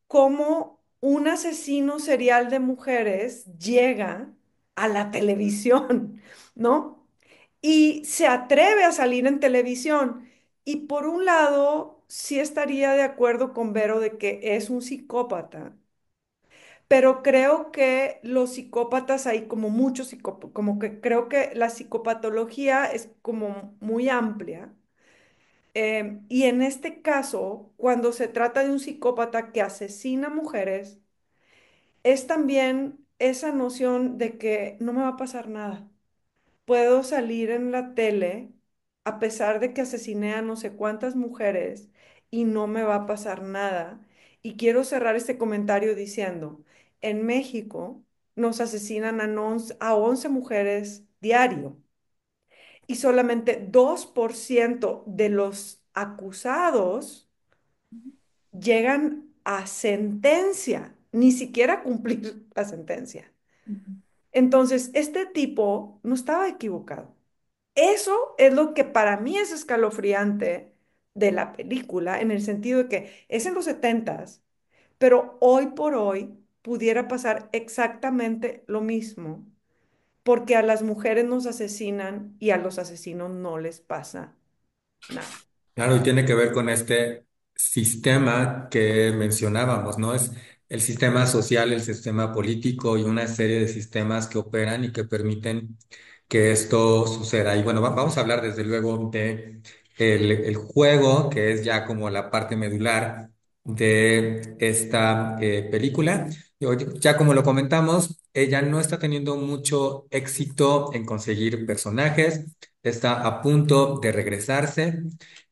cómo un asesino serial de mujeres llega a la televisión, ¿no? Y se atreve a salir en televisión. Y por un lado, sí estaría de acuerdo con Vero de que es un psicópata, pero creo que los psicópatas hay como muchos psicópatas, como que creo que la psicopatología es como muy amplia. Y en este caso, cuando se trata de un psicópata que asesina mujeres, es también esa noción de que no me va a pasar nada. Puedo salir en la tele a pesar de que asesiné a no sé cuántas mujeres y no me va a pasar nada. Y quiero cerrar este comentario diciendo, en México nos asesinan a 11 mujeres diario y solamente 2% de los acusados llegan a sentencia, ni siquiera a cumplir la sentencia. Entonces, este tipo no estaba equivocado. Eso es lo que para mí es escalofriante de la película, en el sentido de que es en los setentas, pero hoy por hoy pudiera pasar exactamente lo mismo, porque a las mujeres nos asesinan y a los asesinos no les pasa nada. Claro, y tiene que ver con este sistema que mencionábamos, ¿no? Es el sistema social, el sistema político y una serie de sistemas que operan y que permiten que esto suceda. Y bueno, vamos a hablar desde luego de el juego, que es ya como la parte medular de esta película. Ya como lo comentamos, ella no está teniendo mucho éxito en conseguir personajes, está a punto de regresarse.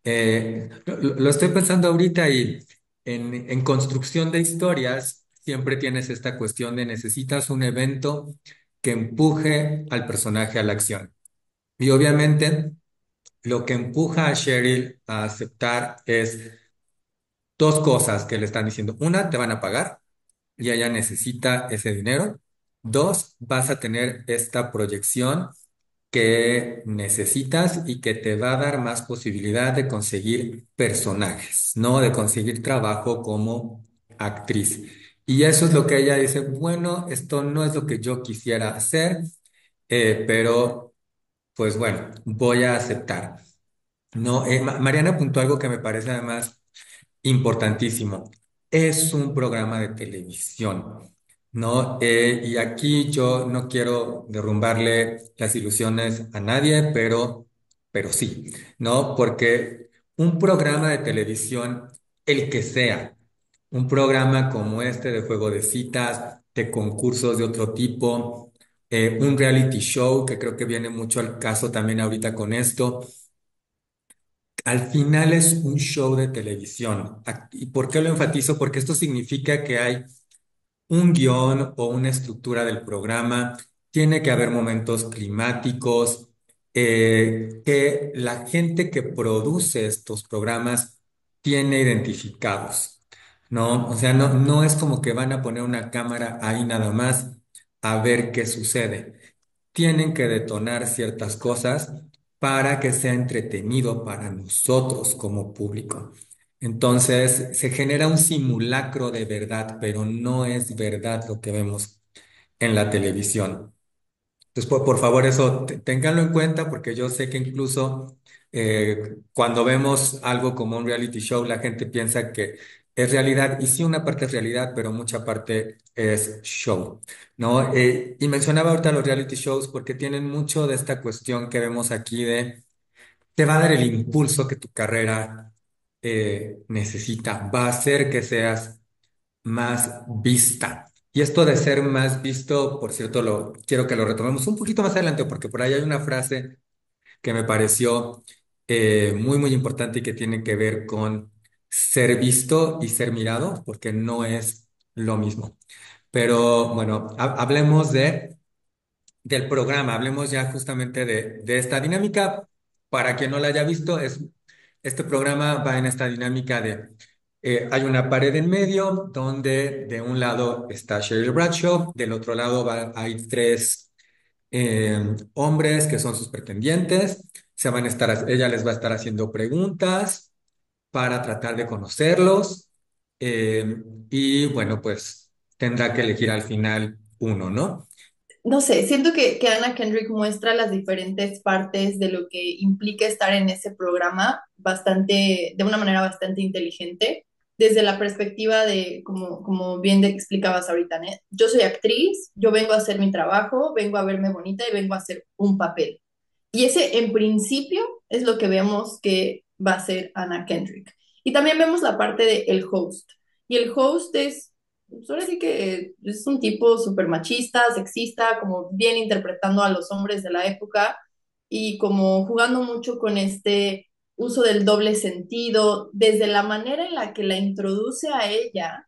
Lo estoy pensando ahorita y en construcción de historias siempre tienes esta cuestión de necesitas un evento que empuje al personaje a la acción. Y obviamente lo que empuja a Cheryl a aceptar es dos cosas que le están diciendo. Una, te van a pagar y ella necesita ese dinero. Dos, vas a tener esta proyección que necesitas y que te va a dar más posibilidad de conseguir personajes, ¿no? De conseguir trabajo como actriz. Y eso es lo que ella dice, bueno, esto no es lo que yo quisiera hacer, pero pues bueno, voy a aceptar. No, Mariana apuntó algo que me parece además importantísimo. Es un programa de televisión, ¿no? Y aquí yo no quiero derrumbarle las ilusiones a nadie, pero sí, ¿no? Porque un programa de televisión, el que sea, un programa como este de juego de citas, de concursos de otro tipo, un reality show, que creo que viene mucho al caso también ahorita con esto. Al final es un show de televisión. ¿Y por qué lo enfatizo? Porque esto significa que hay un guión o una estructura del programa, tiene que haber momentos climáticos, que la gente que produce estos programas tiene identificados, ¿no? O sea, no es como que van a poner una cámara ahí nada más a ver qué sucede. Tienen que detonar ciertas cosas para que sea entretenido para nosotros como público. Entonces se genera un simulacro de verdad, pero no es verdad lo que vemos en la televisión. Entonces, por favor, eso ténganlo en cuenta porque yo sé que incluso cuando vemos algo como un reality show, la gente piensa que es realidad y sí, una parte es realidad, pero mucha parte es show, ¿no? Y mencionaba ahorita los reality shows porque tienen mucho de esta cuestión que vemos aquí de te va a dar el impulso que tu carrera necesita, va a hacer que seas más vista. Y esto de ser más visto, por cierto, quiero que lo retomemos un poquito más adelante, porque por ahí hay una frase que me pareció muy, muy importante y que tiene que ver con ser visto y ser mirado, porque no es lo mismo. Pero bueno, hablemos del programa, hablemos ya justamente de esta dinámica. Para quien no la haya visto, este programa va en esta dinámica de, hay una pared en medio donde de un lado está Sheryl Bradshaw, del otro lado hay tres hombres que son sus pretendientes, ella les va a estar haciendo preguntas para tratar de conocerlos, y bueno, pues tendrá que elegir al final uno, ¿no? No sé, siento que Anna Kendrick muestra las diferentes partes de lo que implica estar en ese programa bastante, de una manera bastante inteligente, desde la perspectiva de, como bien explicabas ahorita, ¿no? Yo soy actriz, yo vengo a hacer mi trabajo, vengo a verme bonita y vengo a hacer un papel. Y ese, en principio, es lo que vemos que va a ser Anna Kendrick. Y también vemos la parte de el host. Y el host es, pues ahora sí que es un tipo súper machista, sexista, como bien interpretando a los hombres de la época y como jugando mucho con este uso del doble sentido, desde la manera en la que la introduce a ella,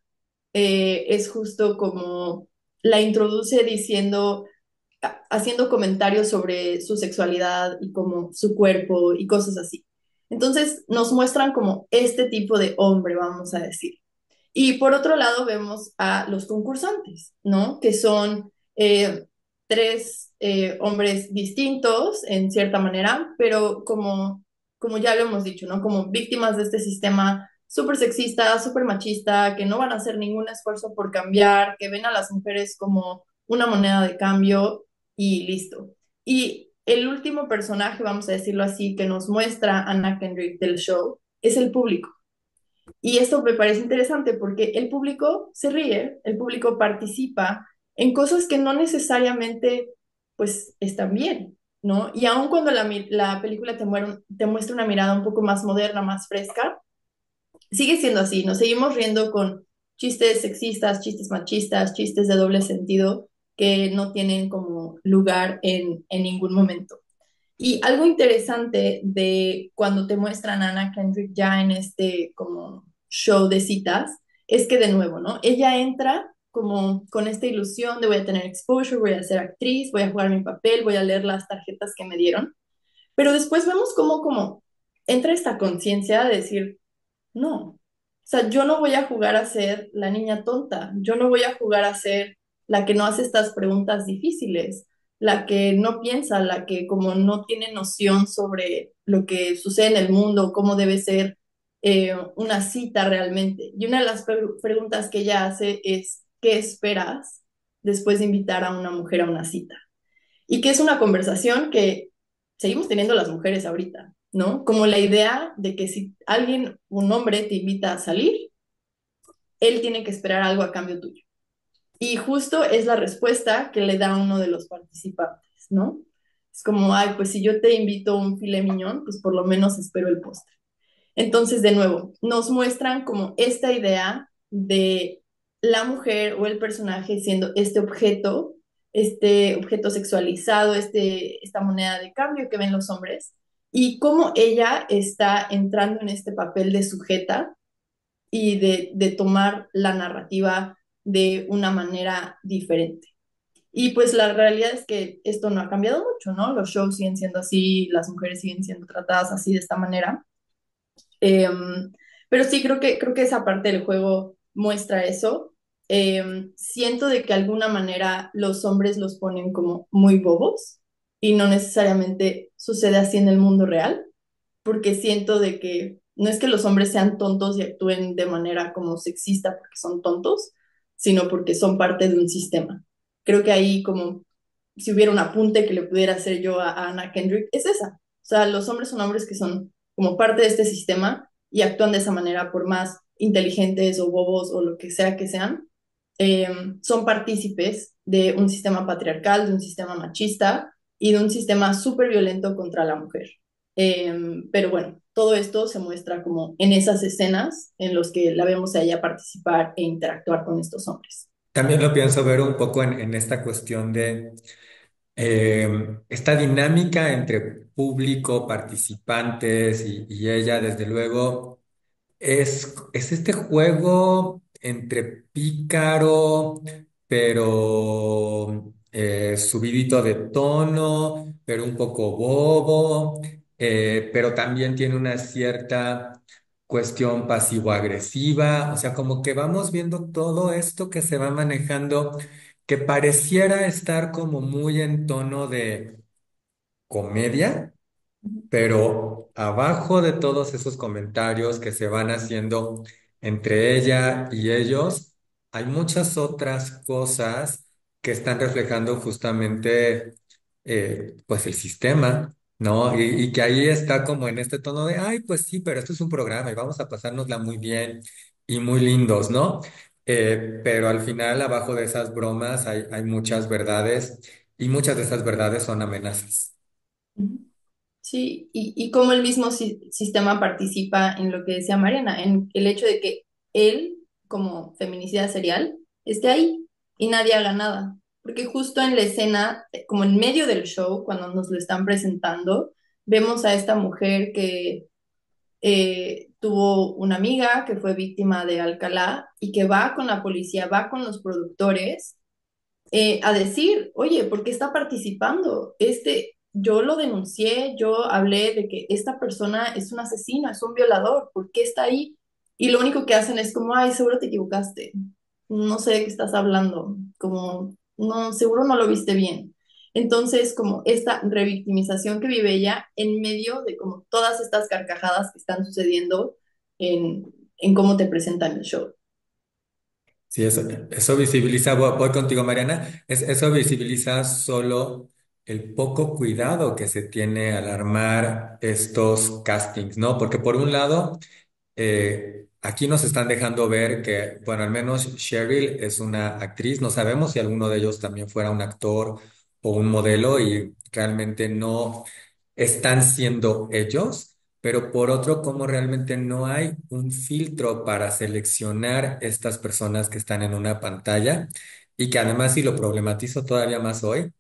es justo como la introduce diciendo, haciendo comentarios sobre su sexualidad y como su cuerpo y cosas así. Entonces nos muestran como este tipo de hombre, vamos a decir. Y por otro lado vemos a los concursantes, ¿no? Que son tres hombres distintos en cierta manera, pero como ya lo hemos dicho, ¿no? Como víctimas de este sistema súper sexista, súper machista, que no van a hacer ningún esfuerzo por cambiar, que ven a las mujeres como una moneda de cambio y listo. Y el último personaje, vamos a decirlo así, que nos muestra Anna Kendrick del show es el público. Y esto me parece interesante porque el público se ríe, el público participa en cosas que no necesariamente pues están bien, ¿no? Y aun cuando la película te muestra una mirada un poco más moderna, más fresca, sigue siendo así, nos seguimos riendo con chistes sexistas, chistes machistas, chistes de doble sentido que no tienen como lugar en ningún momento. Y algo interesante de cuando te muestran a Anna Kendrick ya en este como show de citas es que de nuevo, ¿no? Ella entra como con esta ilusión de voy a tener exposure, voy a ser actriz, voy a jugar mi papel, voy a leer las tarjetas que me dieron, pero después vemos como entra esta conciencia de decir, no, o sea, yo no voy a jugar a ser la niña tonta, yo no voy a jugar a ser la que no hace estas preguntas difíciles, la que no piensa, la que como no tiene noción sobre lo que sucede en el mundo, cómo debe ser una cita realmente. Y una de las preguntas que ella hace es, ¿qué esperas después de invitar a una mujer a una cita? Y que es una conversación que seguimos teniendo las mujeres ahorita, ¿no? Como la idea de que si alguien, un hombre, te invita a salir, él tiene que esperar algo a cambio tuyo. Y justo es la respuesta que le da uno de los participantes, ¿no? Es como, ay, pues si yo te invito a un filet mignon, pues por lo menos espero el postre. Entonces, de nuevo, nos muestran como esta idea de la mujer o el personaje siendo este objeto sexualizado, esta moneda de cambio que ven los hombres, y cómo ella está entrando en este papel de sujeta y de tomar la narrativa de una manera diferente. Y pues la realidad es que esto no ha cambiado mucho, ¿no? Los shows siguen siendo así, las mujeres siguen siendo tratadas así de esta manera. Pero sí, creo que esa parte del juego muestra eso. Siento de que de alguna manera los hombres los ponen como muy bobos y no necesariamente sucede así en el mundo real, porque siento de que no es que los hombres sean tontos y actúen de manera como sexista porque son tontos, sino porque son parte de un sistema. Creo que ahí como si hubiera un apunte que le pudiera hacer yo a Anna Kendrick, es esa. O sea, los hombres son hombres que son como parte de este sistema y actúan de esa manera por más inteligentes o bobos o lo que sean, eh, son partícipes de un sistema patriarcal, de un sistema machista y de un sistema súper violento contra la mujer. Pero bueno, todo esto se muestra como en esas escenas en los que la vemos a ella participar e interactuar con estos hombres. También lo pienso ver un poco en esta cuestión de esta dinámica entre público, participantes y ella, desde luego. Es este juego entre pícaro, pero subidito de tono, pero un poco bobo, pero también tiene una cierta cuestión pasivo-agresiva. O sea, como que vamos viendo todo esto que se va manejando, que pareciera estar como muy en tono de comedia, pero abajo de todos esos comentarios que se van haciendo entre ella y ellos, hay muchas otras cosas que están reflejando justamente pues el sistema, ¿no? Y que ahí está como en este tono de, ay, pues sí, pero esto es un programa y vamos a pasárnosla muy bien y muy lindos, ¿no? Pero al final, abajo de esas bromas hay muchas verdades y muchas de esas verdades son amenazas. Sí, y cómo el mismo sistema participa en lo que decía Mariana, en el hecho de que él, como feminicida serial, esté ahí y nadie haga nada. Porque justo en la escena, como en medio del show, cuando nos lo están presentando, vemos a esta mujer que tuvo una amiga que fue víctima de Alcalá y que va con la policía, va con los productores a decir, oye, ¿por qué está participando? Yo lo denuncié, yo hablé de que esta persona es un asesino, es un violador, ¿por qué está ahí? Y lo único que hacen es como, ay, seguro te equivocaste, no sé de qué estás hablando, como, no, seguro no lo viste bien. Entonces, como esta revictimización que vive ella en medio de como todas estas carcajadas que están sucediendo en cómo te presentan el show. Sí, eso visibiliza, voy contigo, Mariana, eso visibiliza solo el poco cuidado que se tiene al armar estos castings, ¿no? Porque por un lado, aquí nos están dejando ver que, bueno, al menos Cheryl es una actriz, no sabemos si alguno de ellos también fuera un actor o un modelo y realmente no están siendo ellos, pero por otro, como realmente no hay un filtro para seleccionar estas personas que están en una pantalla y que además, si lo problematizo todavía más hoy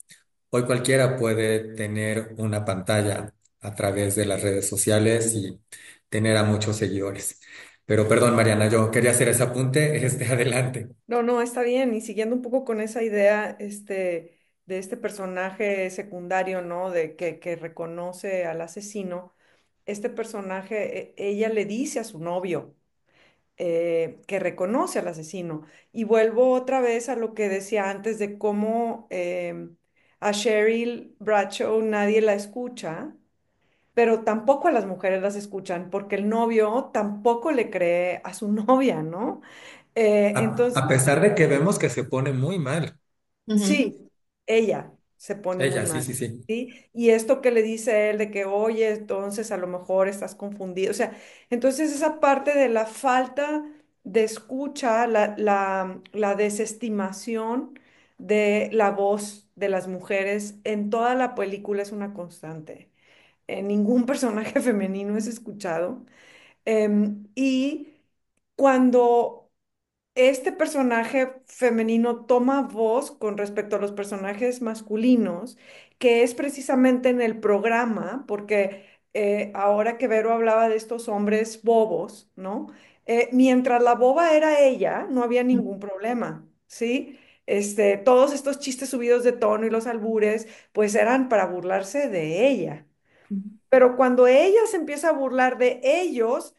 cualquiera puede tener una pantalla a través de las redes sociales y tener a muchos seguidores. Pero perdón, Mariana, yo quería hacer ese apunte, adelante. No, no, está bien. Y siguiendo un poco con esa idea, de este personaje secundario, ¿no? Que reconoce al asesino, este personaje, ella le dice a su novio que reconoce al asesino. Y vuelvo otra vez a lo que decía antes de cómo a Cheryl Bradshaw nadie la escucha, pero tampoco a las mujeres las escuchan, porque el novio tampoco le cree a su novia, ¿no? A Entonces, pesar de que vemos que se pone muy mal. Ujú, sí, ella se pone muy Ella, sí, mal, sí, sí. ¿sí? Y esto que le dice él de que, oye, entonces a lo mejor estás confundido, o sea, entonces esa parte de la falta de escucha, la desestimación de la voz de las mujeres en toda la película es una constante. Ningún personaje femenino es escuchado. Y cuando este personaje femenino toma voz con respecto a los personajes masculinos, que es precisamente en el programa, porque ahora que Vero hablaba de estos hombres bobos, ¿no? Mientras la boba era ella, no había ningún problema, ¿sí? Todos estos chistes subidos de tono y los albures, pues eran para burlarse de ella. ujú, Pero cuando ella se empieza a burlar de ellos,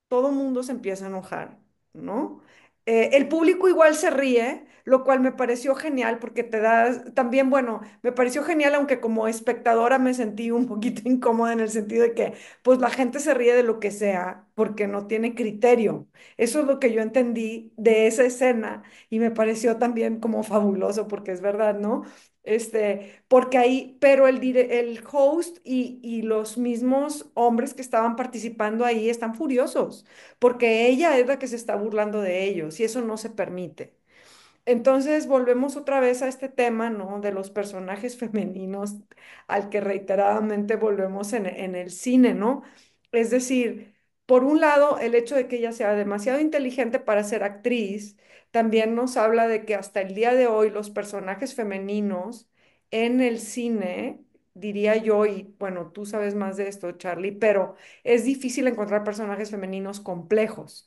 todo el mundo se empieza a enojar, ¿no? El público igual se ríe, lo cual me pareció genial porque te da también, bueno, me pareció genial, aunque como espectadora me sentí un poquito incómoda en el sentido de que, pues la gente se ríe de lo que sea porque no tiene criterio. Eso es lo que yo entendí de esa escena y me pareció también como fabuloso porque es verdad, ¿no? Porque ahí, pero el host y los mismos hombres que estaban participando ahí están furiosos, porque ella es la que se está burlando de ellos y eso no se permite. Entonces volvemos otra vez a este tema, ¿no? De los personajes femeninos al que reiteradamente volvemos en el cine, ¿no? Es decir, por un lado, el hecho de que ella sea demasiado inteligente para ser actriz, también nos habla de que hasta el día de hoy los personajes femeninos en el cine, diría yo, y bueno, tú sabes más de esto, Charlie, pero es difícil encontrar personajes femeninos complejos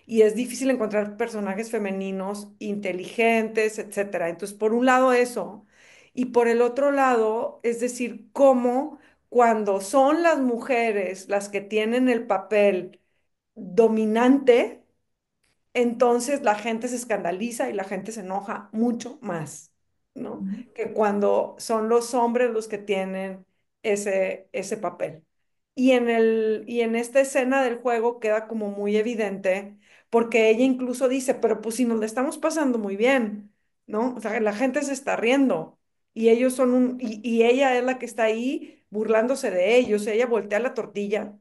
y es difícil encontrar personajes femeninos inteligentes, etcétera. Entonces, por un lado eso, y por el otro lado, es decir, cómo cuando son las mujeres las que tienen el papel dominante, entonces la gente se escandaliza y la gente se enoja mucho más, ¿no? ujú. Que cuando son los hombres los que tienen ese papel. Y en esta escena del juego queda como muy evidente, porque ella incluso dice, pero pues si nos la estamos pasando muy bien, ¿no? O sea, la gente se está riendo y ellos son y ella es la que está ahí burlándose de ellos, ella voltea la tortilla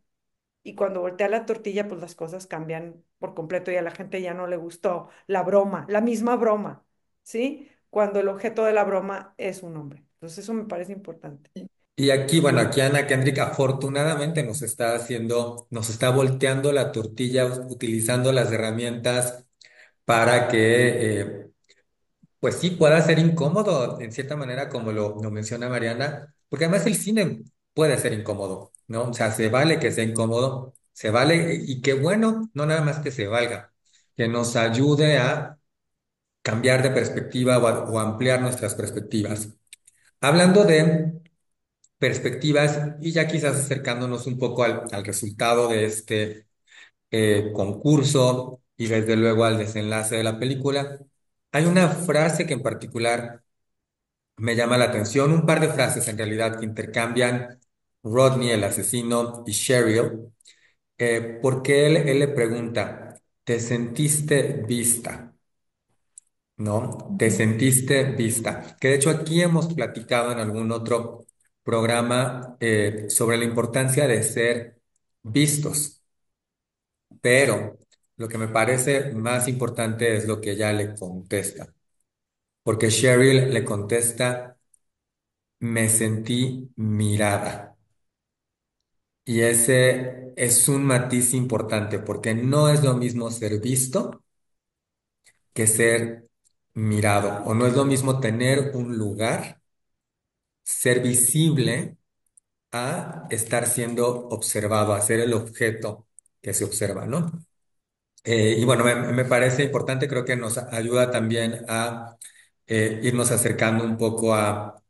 y cuando voltea la tortilla, pues las cosas cambian por completo y a la gente ya no le gustó la broma, la misma broma, ¿sí? Cuando el objeto de la broma es un hombre. Entonces eso me parece importante. Y aquí, bueno, aquí Ana Kendrick afortunadamente nos está volteando la tortilla utilizando las herramientas para que, pues sí, pueda ser incómodo en cierta manera, como lo menciona Mariana, porque además el cine puede ser incómodo, ¿no? O sea, se vale que sea incómodo, se vale y qué bueno, no nada más que se valga, que nos ayude a cambiar de perspectiva o ampliar nuestras perspectivas. Hablando de perspectivas y ya quizás acercándonos un poco al resultado de este concurso y desde luego al desenlace de la película, hay una frase que en particular me llama la atención, un par de frases en realidad que intercambian Rodney, el asesino, y Cheryl, porque él le pregunta, ¿te sentiste vista? ¿No? ¿Te Ujú. sentiste vista? Que de hecho aquí hemos platicado en algún otro programa sobre la importancia de ser vistos, pero lo que me parece más importante es lo que ella le contesta, porque Cheryl le contesta, me sentí mirada. Y ese es un matiz importante, porque no es lo mismo ser visto que ser mirado, o no es lo mismo tener un lugar, ser visible a estar siendo observado, a ser el objeto que se observa, ¿no? Y bueno, me parece importante, creo que nos ayuda también a irnos acercando un poco a,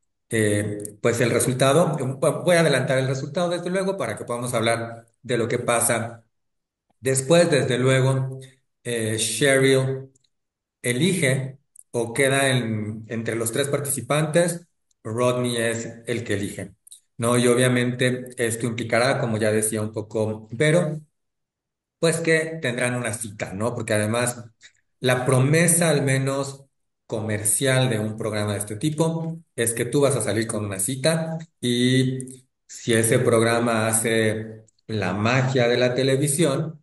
pues el resultado. Voy a adelantar el resultado, desde luego, para que podamos hablar de lo que pasa después. Desde luego, Cheryl elige o queda entre los tres participantes, Rodney es el que elige, ¿no? Y obviamente esto implicará, como ya decía un poco Vero, pues que tendrán una cita, ¿no? Porque además la promesa, al menos comercial de un programa de este tipo, es que tú vas a salir con una cita y si ese programa hace la magia de la televisión,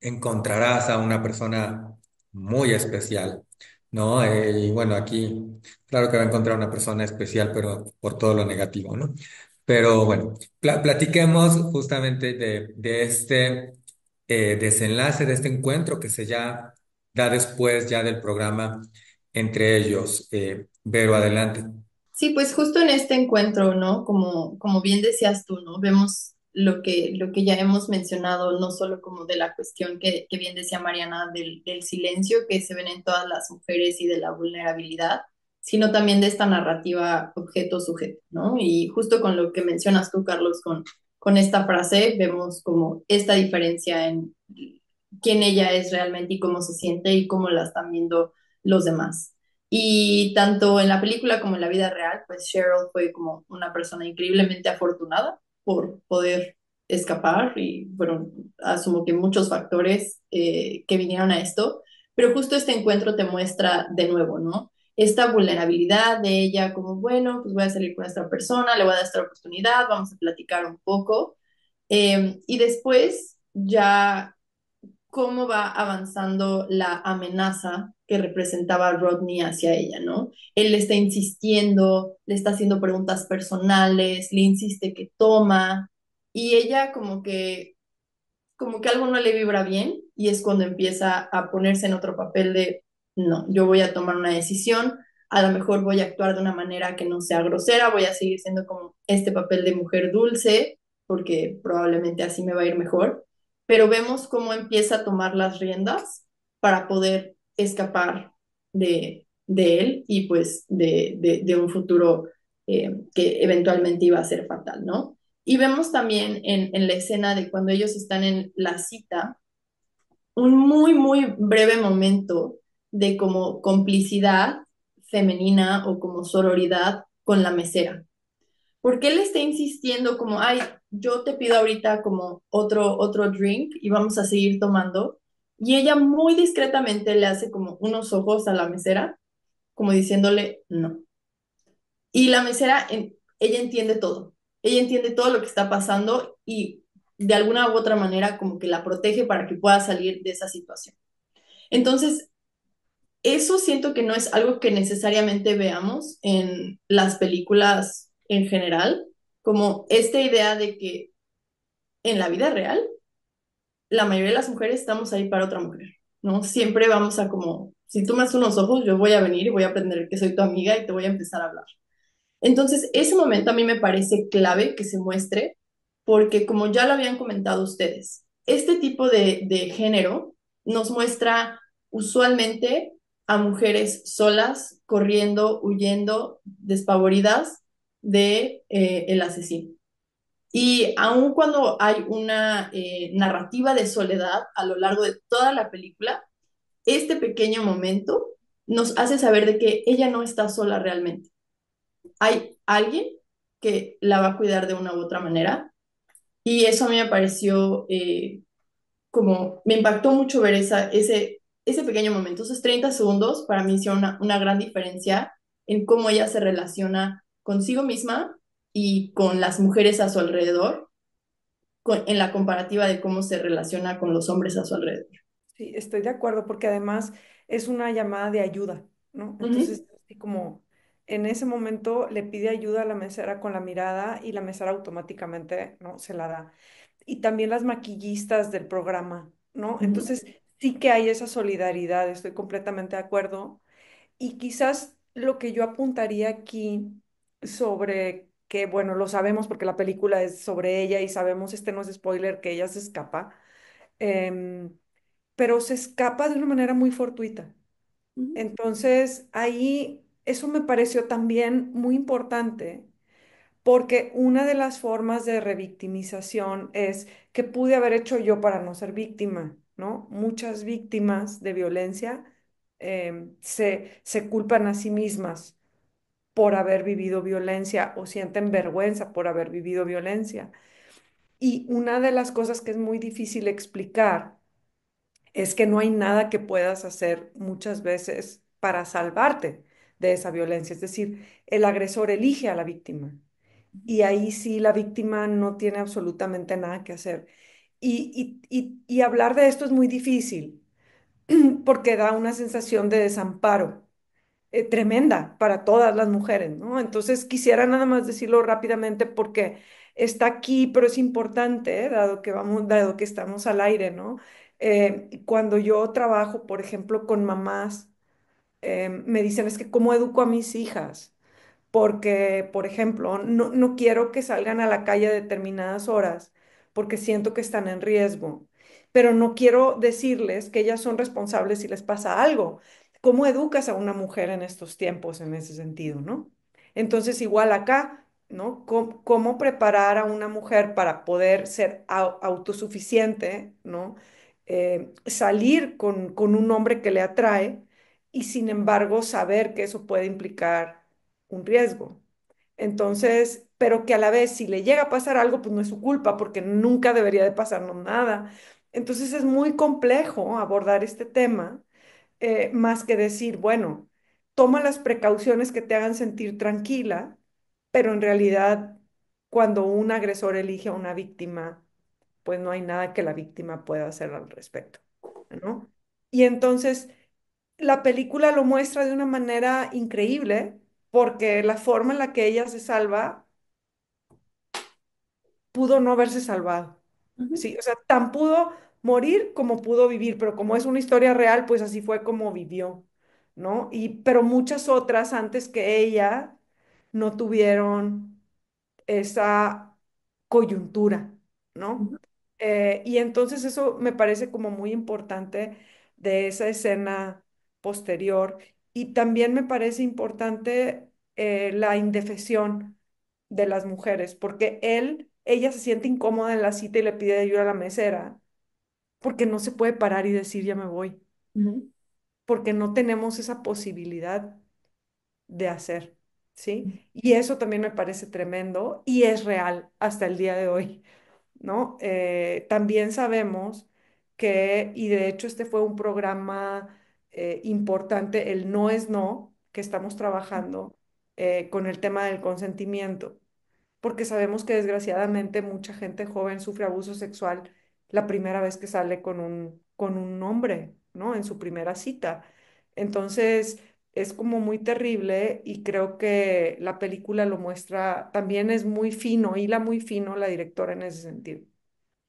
encontrarás a una persona muy especial, ¿no? Y bueno, aquí, claro que va a encontrar una persona especial, pero por todo lo negativo, ¿no? Pero bueno, platiquemos justamente de este desenlace, de este encuentro que se ya da después ya del programa entre ellos. Vero, adelante. Sí, pues justo en este encuentro, ¿no? Como bien decías tú, ¿no? Vemos lo que ya hemos mencionado, no solo como de la cuestión que bien decía Mariana, del silencio que se ven en todas las mujeres y de la vulnerabilidad, sino también de esta narrativa objeto-sujeto, ¿no? Y justo con lo que mencionas tú, Carlos, con esta frase, vemos como esta diferencia en quién ella es realmente y cómo se siente y cómo la están viendo los demás. Y tanto en la película como en la vida real, pues Cheryl fue como una persona increíblemente afortunada por poder escapar y fueron, asumo que muchos factores que vinieron a esto, pero justo este encuentro te muestra de nuevo, ¿no? Esta vulnerabilidad de ella como, bueno, pues voy a salir con esta persona, le voy a dar esta oportunidad, vamos a platicar un poco. Y después ya cómo va avanzando la amenaza que representaba Rodney hacia ella, ¿no? Él le está insistiendo, le está haciendo preguntas personales, le insiste que toma, y ella como que algo no le vibra bien, y es cuando empieza a ponerse en otro papel de, no, yo voy a tomar una decisión, a lo mejor voy a actuar de una manera que no sea grosera, voy a seguir siendo como este papel de mujer dulce, porque probablemente así me va a ir mejor, pero vemos cómo empieza a tomar las riendas para poder escapar de él y pues de un futuro que eventualmente iba a ser fatal, ¿no? Y vemos también en la escena de cuando ellos están en la cita, un muy, muy breve momento de como complicidad femenina o como sororidad con la mesera. Porque él está insistiendo como, ay, yo te pido ahorita como otro drink y vamos a seguir tomando. Y ella muy discretamente le hace como unos ojos a la mesera, como diciéndole no. Y la mesera, ella entiende todo. Ella entiende todo lo que está pasando y de alguna u otra manera como que la protege para que pueda salir de esa situación. Entonces, eso siento que no es algo que necesariamente veamos en las películas en general, como esta idea de que en la vida real, la mayoría de las mujeres estamos ahí para otra mujer, ¿no? Siempre vamos a como, si tú me haces unos ojos, yo voy a venir y voy a aprender que soy tu amiga y te voy a empezar a hablar. Entonces, ese momento a mí me parece clave que se muestre, porque como ya lo habían comentado ustedes, este tipo de género nos muestra usualmente a mujeres solas, corriendo, huyendo, despavoridas de el asesino. Y aun cuando hay una narrativa de soledad a lo largo de toda la película, este pequeño momento nos hace saber de que ella no está sola realmente. Hay alguien que la va a cuidar de una u otra manera. Y eso a mí me pareció como, me impactó mucho ver ese pequeño momento. Esos 30 segundos para mí hicieron una gran diferencia en cómo ella se relaciona consigo misma y con las mujeres a su alrededor, en la comparativa de cómo se relaciona con los hombres a su alrededor. Sí, estoy de acuerdo porque además es una llamada de ayuda, ¿no? Ujú, Entonces, así como en ese momento le pide ayuda a la mesera con la mirada y la mesera automáticamente, ¿no? Se la da. Y también las maquillistas del programa, ¿no? ujú, Entonces, sí que hay esa solidaridad, estoy completamente de acuerdo. Y quizás lo que yo apuntaría aquí sobre que, bueno, lo sabemos porque la película es sobre ella y sabemos, este no es spoiler, que ella se escapa. em, pero se escapa de una manera muy fortuita. ujú, Entonces, ahí eso me pareció también muy importante, porque una de las formas de revictimización es que pude haber hecho yo para no ser víctima, ¿no? Muchas víctimas de violencia se culpan a sí mismas por haber vivido violencia o sienten vergüenza por haber vivido violencia. Y una de las cosas que es muy difícil explicar es que no hay nada que puedas hacer muchas veces para salvarte de esa violencia. Es decir, el agresor elige a la víctima y ahí sí la víctima no tiene absolutamente nada que hacer. Y hablar de esto es muy difícil porque da una sensación de desamparo tremenda para todas las mujeres, ¿no? Entonces quisiera nada más decirlo rápidamente porque está aquí, pero es importante, dado que estamos al aire, ¿no? Cuando yo trabajo, por ejemplo, con mamás, me dicen, es que ¿cómo educo a mis hijas? Porque, por ejemplo, no quiero que salgan a la calle a determinadas horas porque siento que están en riesgo, pero no quiero decirles que ellas son responsables si les pasa algo. ¿Cómo educas a una mujer en estos tiempos en ese sentido, no? Entonces, igual acá, ¿no? ¿Cómo preparar a una mujer para poder ser autosuficiente, ¿no? Salir con un hombre que le atrae y sin embargo saber que eso puede implicar un riesgo. Entonces, pero que a la vez si le llega a pasar algo, pues no es su culpa, porque nunca debería de pasarnos nada. Entonces es muy complejo abordar este tema, más que decir, bueno, toma las precauciones que te hagan sentir tranquila, pero en realidad cuando un agresor elige a una víctima, pues no hay nada que la víctima pueda hacer al respecto, ¿no? Y entonces la película lo muestra de una manera increíble porque la forma en la que ella se salva pudo no haberse salvado. ujú, Sí, o sea, tan pudo morir como pudo vivir, pero como es una historia real, pues así fue como vivió, ¿no? Pero muchas otras antes que ella no tuvieron esa coyuntura, ¿no? ujú, Y entonces eso me parece como muy importante de esa escena posterior. Y también me parece importante la indefensión de las mujeres, porque ella se siente incómoda en la cita y le pide ayuda a la mesera, porque no se puede parar y decir ya me voy, ujú, porque no tenemos esa posibilidad de hacer, ¿sí? Y eso también me parece tremendo y es real hasta el día de hoy, ¿no? También sabemos y de hecho este fue un programa importante, el No es No, que estamos trabajando con el tema del consentimiento porque sabemos que desgraciadamente mucha gente joven sufre abuso sexual la primera vez que sale con un hombre, ¿no? En su primera cita. Entonces, es como muy terrible y creo que la película lo muestra, también es muy fino, hila muy fino la directora en ese sentido.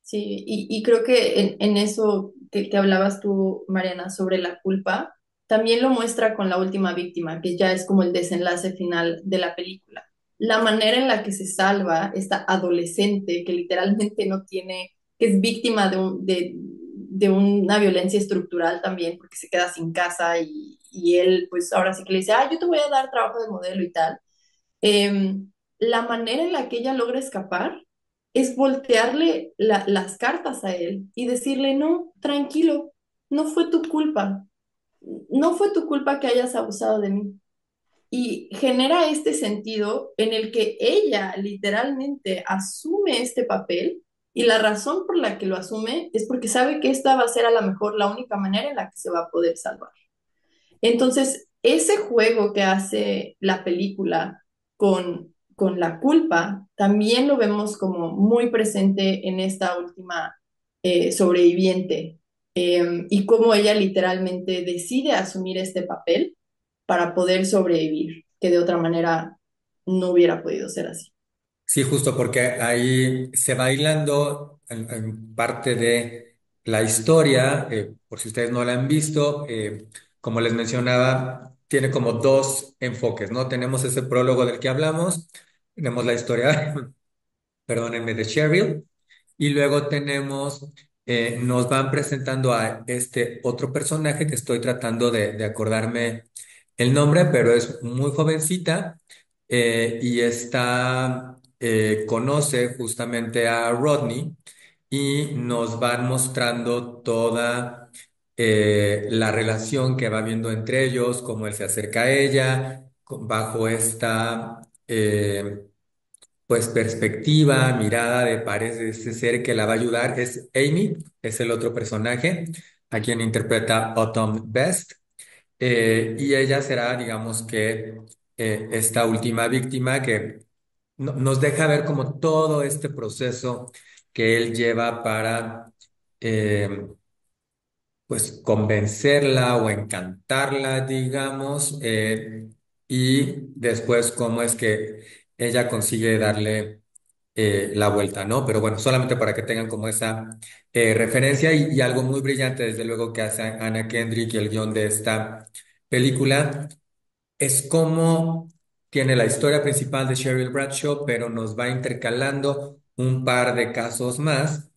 sí, y creo que en eso que hablabas tú, Mariana, sobre la culpa, también lo muestra con la última víctima, que ya es como el desenlace final de la película. la manera en la que se salva esta adolescente que literalmente no tiene, que es víctima de una violencia estructural también, porque se queda sin casa y él, pues ahora sí que le dice, yo te voy a dar trabajo de modelo y tal. La manera en la que ella logra escapar es voltearle las cartas a él y decirle, no, tranquilo, no fue tu culpa, no fue tu culpa que hayas abusado de mí. Y genera este sentido en el que ella literalmente asume este papel y la razón por la que lo asume es porque sabe que esta va a ser a lo mejor la única manera en la que se va a poder salvar. Entonces, ese juego que hace la película con la culpa, también lo vemos como muy presente en esta última sobreviviente y cómo ella literalmente decide asumir este papel para poder sobrevivir, que de otra manera no hubiera podido ser así. Sí, justo porque ahí se va hilando en parte de la historia, por si ustedes no la han visto, como les mencionaba, tiene como dos enfoques, ¿no? Tenemos ese prólogo del que hablamos, tenemos la historia, perdónenme, de Cheryl, y luego tenemos, nos van presentando a este otro personaje que estoy tratando de acordarme el nombre, pero es muy jovencita y está, conoce justamente a Rodney y nos van mostrando toda la relación que va viendo entre ellos, cómo él se acerca a ella, bajo esta... pues perspectiva, mirada de parece ese ser que la va a ayudar es Amy, es el otro personaje, a quien interpreta Autumn Best, y ella será, digamos que, esta última víctima que nos deja ver como todo este proceso que él lleva para, eh, pues, convencerla o encantarla, digamos, y después cómo es que ella consigue darle la vuelta, ¿no? Pero bueno, solamente para que tengan como esa referencia y algo muy brillante, desde luego, que hace Anna Kendrick y el guión de esta película, es cómo tiene la historia principal de Cheryl Bradshaw, pero nos va intercalando un par de casos más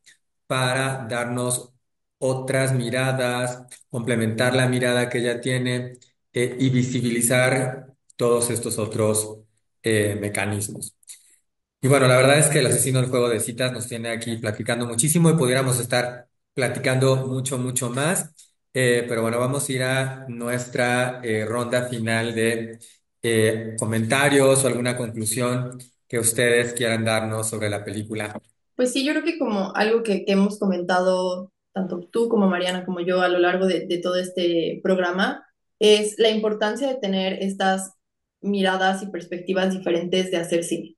para darnos otras miradas, complementar la mirada que ella tiene y visibilizar todos estos otros mecanismos. Y bueno, la verdad es que el asesino del juego de citas nos tiene aquí platicando muchísimo y pudiéramos estar platicando mucho, mucho más. Pero bueno, vamos a ir a nuestra ronda final de comentarios o alguna conclusión que ustedes quieran darnos sobre la película. Pues sí, yo creo que como algo que hemos comentado tanto tú como Mariana como yo a lo largo de todo este programa es la importancia de tener estas miradas y perspectivas diferentes de hacer cine.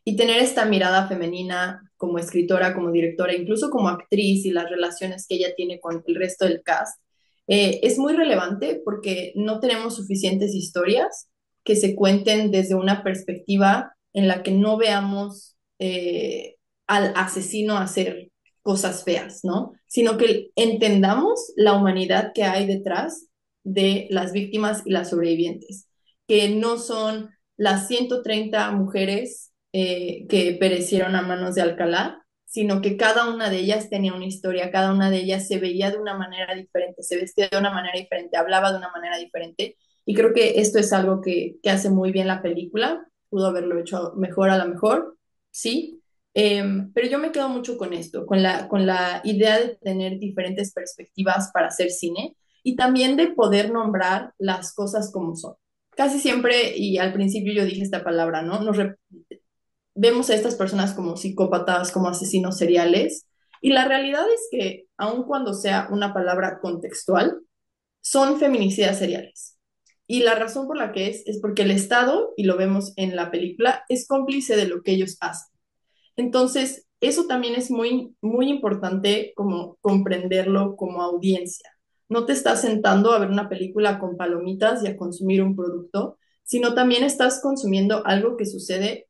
Y tener esta mirada femenina como escritora, como directora, incluso como actriz y las relaciones que ella tiene con el resto del cast, es muy relevante porque no tenemos suficientes historias que se cuenten desde una perspectiva en la que no veamos al asesino hacer cosas feas, ¿no? Sino que entendamos la humanidad que hay detrás de las víctimas y las sobrevivientes, que no son las 130 mujeres que perecieron a manos de Alcalá, sino que cada una de ellas tenía una historia, cada una de ellas se veía de una manera diferente, se vestía de una manera diferente, hablaba de una manera diferente, y creo que esto es algo que hace muy bien la película, pudo haberlo hecho mejor a lo mejor, sí, pero yo me quedo mucho con esto, con la idea de tener diferentes perspectivas para hacer cine y también de poder nombrar las cosas como son. Casi siempre, y al principio yo dije esta palabra, ¿no? Vemos a estas personas como psicópatas, como asesinos seriales, y la realidad es que, aun cuando sea una palabra contextual, son feminicidas seriales. Y la razón por la que es porque el Estado, y lo vemos en la película, es cómplice de lo que ellos hacen. Entonces, eso también es muy, muy importante como comprenderlo como audiencia. No te estás sentando a ver una película con palomitas y a consumir un producto, sino también estás consumiendo algo que sucede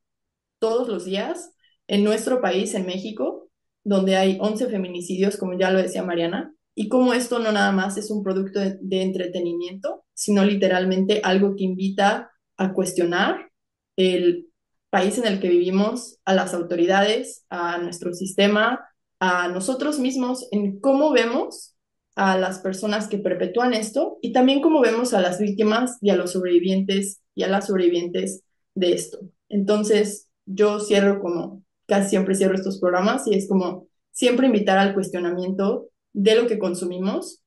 todos los días en nuestro país, en México, donde hay 11 feminicidios, como ya lo decía Mariana, y cómo esto no nada más es un producto de entretenimiento, sino literalmente algo que invita a cuestionar el país en el que vivimos, a las autoridades, a nuestro sistema, a nosotros mismos, en cómo vemos a las personas que perpetúan esto y también cómo vemos a las víctimas y a los sobrevivientes y a las sobrevivientes de esto. Entonces, yo cierro como, casi siempre cierro estos programas y es como siempre invitar al cuestionamiento de lo que consumimos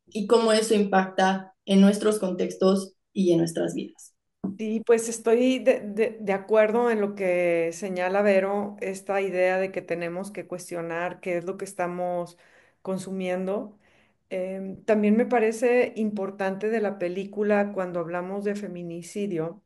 y cómo eso impacta en nuestros contextos y en nuestras vidas. Sí, pues estoy de acuerdo en lo que señala Vero, esta idea de que tenemos que cuestionar qué es lo que estamos consumiendo. También me parece importante de la película cuando hablamos de feminicidio,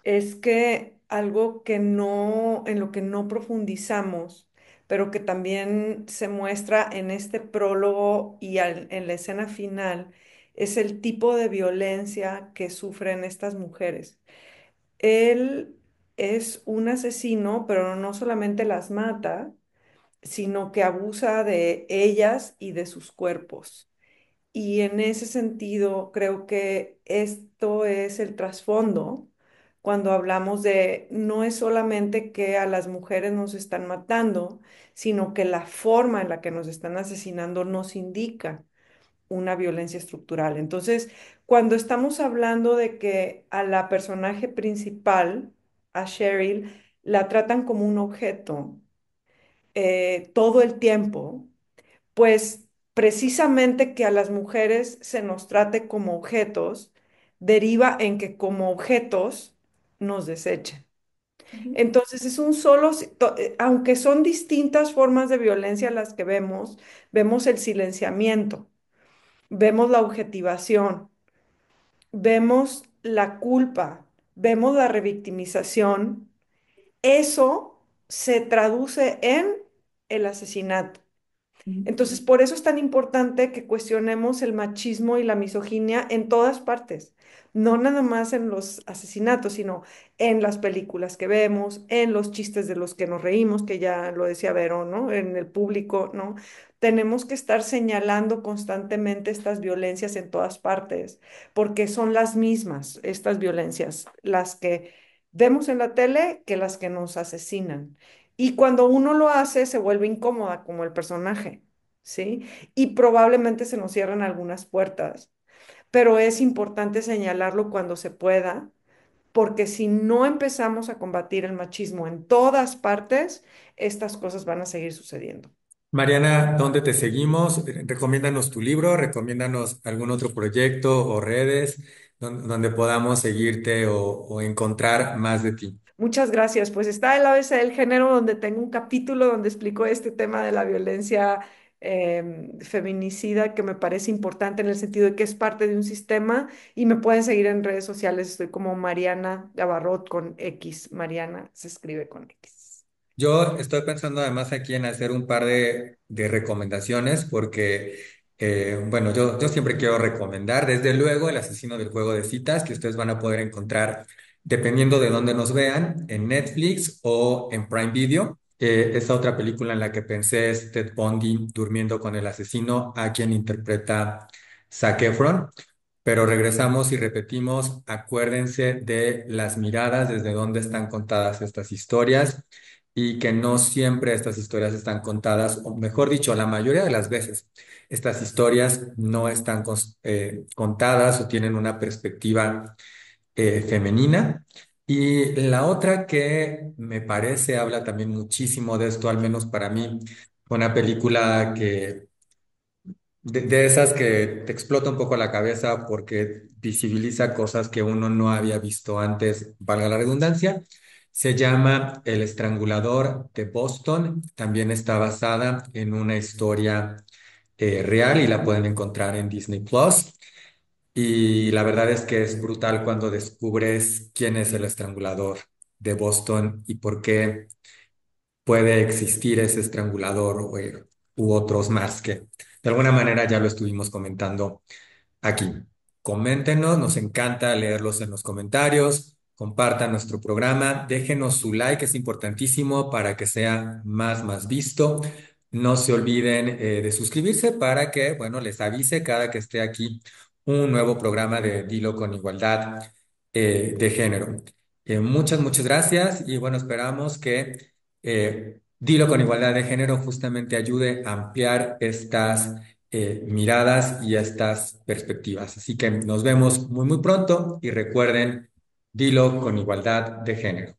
es que algo que no, en lo que no profundizamos, pero que también se muestra en este prólogo y en la escena final, es el tipo de violencia que sufren estas mujeres. Él es un asesino, pero no solamente las mata, sino que abusa de ellas y de sus cuerpos. Y en ese sentido, creo que esto es el trasfondo cuando hablamos de no es solamente que a las mujeres nos están matando, sino que la forma en la que nos están asesinando nos indica una violencia estructural. Entonces, cuando estamos hablando de que a la personaje principal, a Cheryl, la tratan como un objeto todo el tiempo, pues precisamente que a las mujeres se nos trate como objetos deriva en que como objetos nos desechen. Entonces es un solo, aunque son distintas formas de violencia las que vemos, vemos el silenciamiento, vemos la objetivación, vemos la culpa, vemos la revictimización. Eso se traduce en el asesinato. Entonces, por eso es tan importante que cuestionemos el machismo y la misoginia en todas partes, no nada más en los asesinatos, sino en las películas que vemos, en los chistes de los que nos reímos, que ya lo decía Vero, ¿no? En el público, ¿no? Tenemos que estar señalando constantemente estas violencias en todas partes, porque son las mismas, estas violencias, las que vemos en la tele que las que nos asesinan. Y cuando uno lo hace, se vuelve incómoda como el personaje. ¿Sí? Y probablemente se nos cierran algunas puertas, pero es importante señalarlo cuando se pueda, porque si no empezamos a combatir el machismo en todas partes, estas cosas van a seguir sucediendo. Mariana, ¿dónde te seguimos? Recomiéndanos tu libro, recomiéndanos algún otro proyecto o redes donde podamos seguirte o encontrar más de ti. Muchas gracias. Pues está el ABC del género, donde tengo un capítulo donde explico este tema de la violencia feminicida, que me parece importante en el sentido de que es parte de un sistema, y me pueden seguir en redes sociales. Estoy como Mariana Gabarrot con X. Mariana se escribe con X. Yo estoy pensando además aquí en hacer un par de recomendaciones porque, bueno, yo siempre quiero recomendar, desde luego, El asesino del juego de citas, que ustedes van a poder encontrar dependiendo de dónde nos vean, en Netflix o en Prime Video. Esa otra película en la que pensé es Ted Bundy durmiendo con el asesino, a quien interpreta Zac Efron. Pero regresamos y repetimos, acuérdense de las miradas desde donde están contadas estas historias y que no siempre estas historias están contadas, o mejor dicho, la mayoría de las veces estas historias no están contadas o tienen una perspectiva femenina. Y la otra que me parece habla también muchísimo de esto, al menos para mí, una película que de esas que te explota un poco la cabeza porque visibiliza cosas que uno no había visto antes, valga la redundancia. Se llama El Estrangulador de Boston. También está basada en una historia real y la pueden encontrar en Disney Plus. Y la verdad es que es brutal cuando descubres quién es el estrangulador de Boston y por qué puede existir ese estrangulador u otros más que de alguna manera ya lo estuvimos comentando aquí. Coméntenos, nos encanta leerlos en los comentarios, compartan nuestro programa, déjenos su like, es importantísimo para que sea más visto. No se olviden de suscribirse para que, bueno, les avise cada que esté aquí un nuevo programa de Dilo con Igualdad de Género. Muchas gracias y bueno, esperamos que Dilo con Igualdad de Género justamente ayude a ampliar estas miradas y estas perspectivas. Así que nos vemos muy pronto y recuerden, Dilo con Igualdad de Género.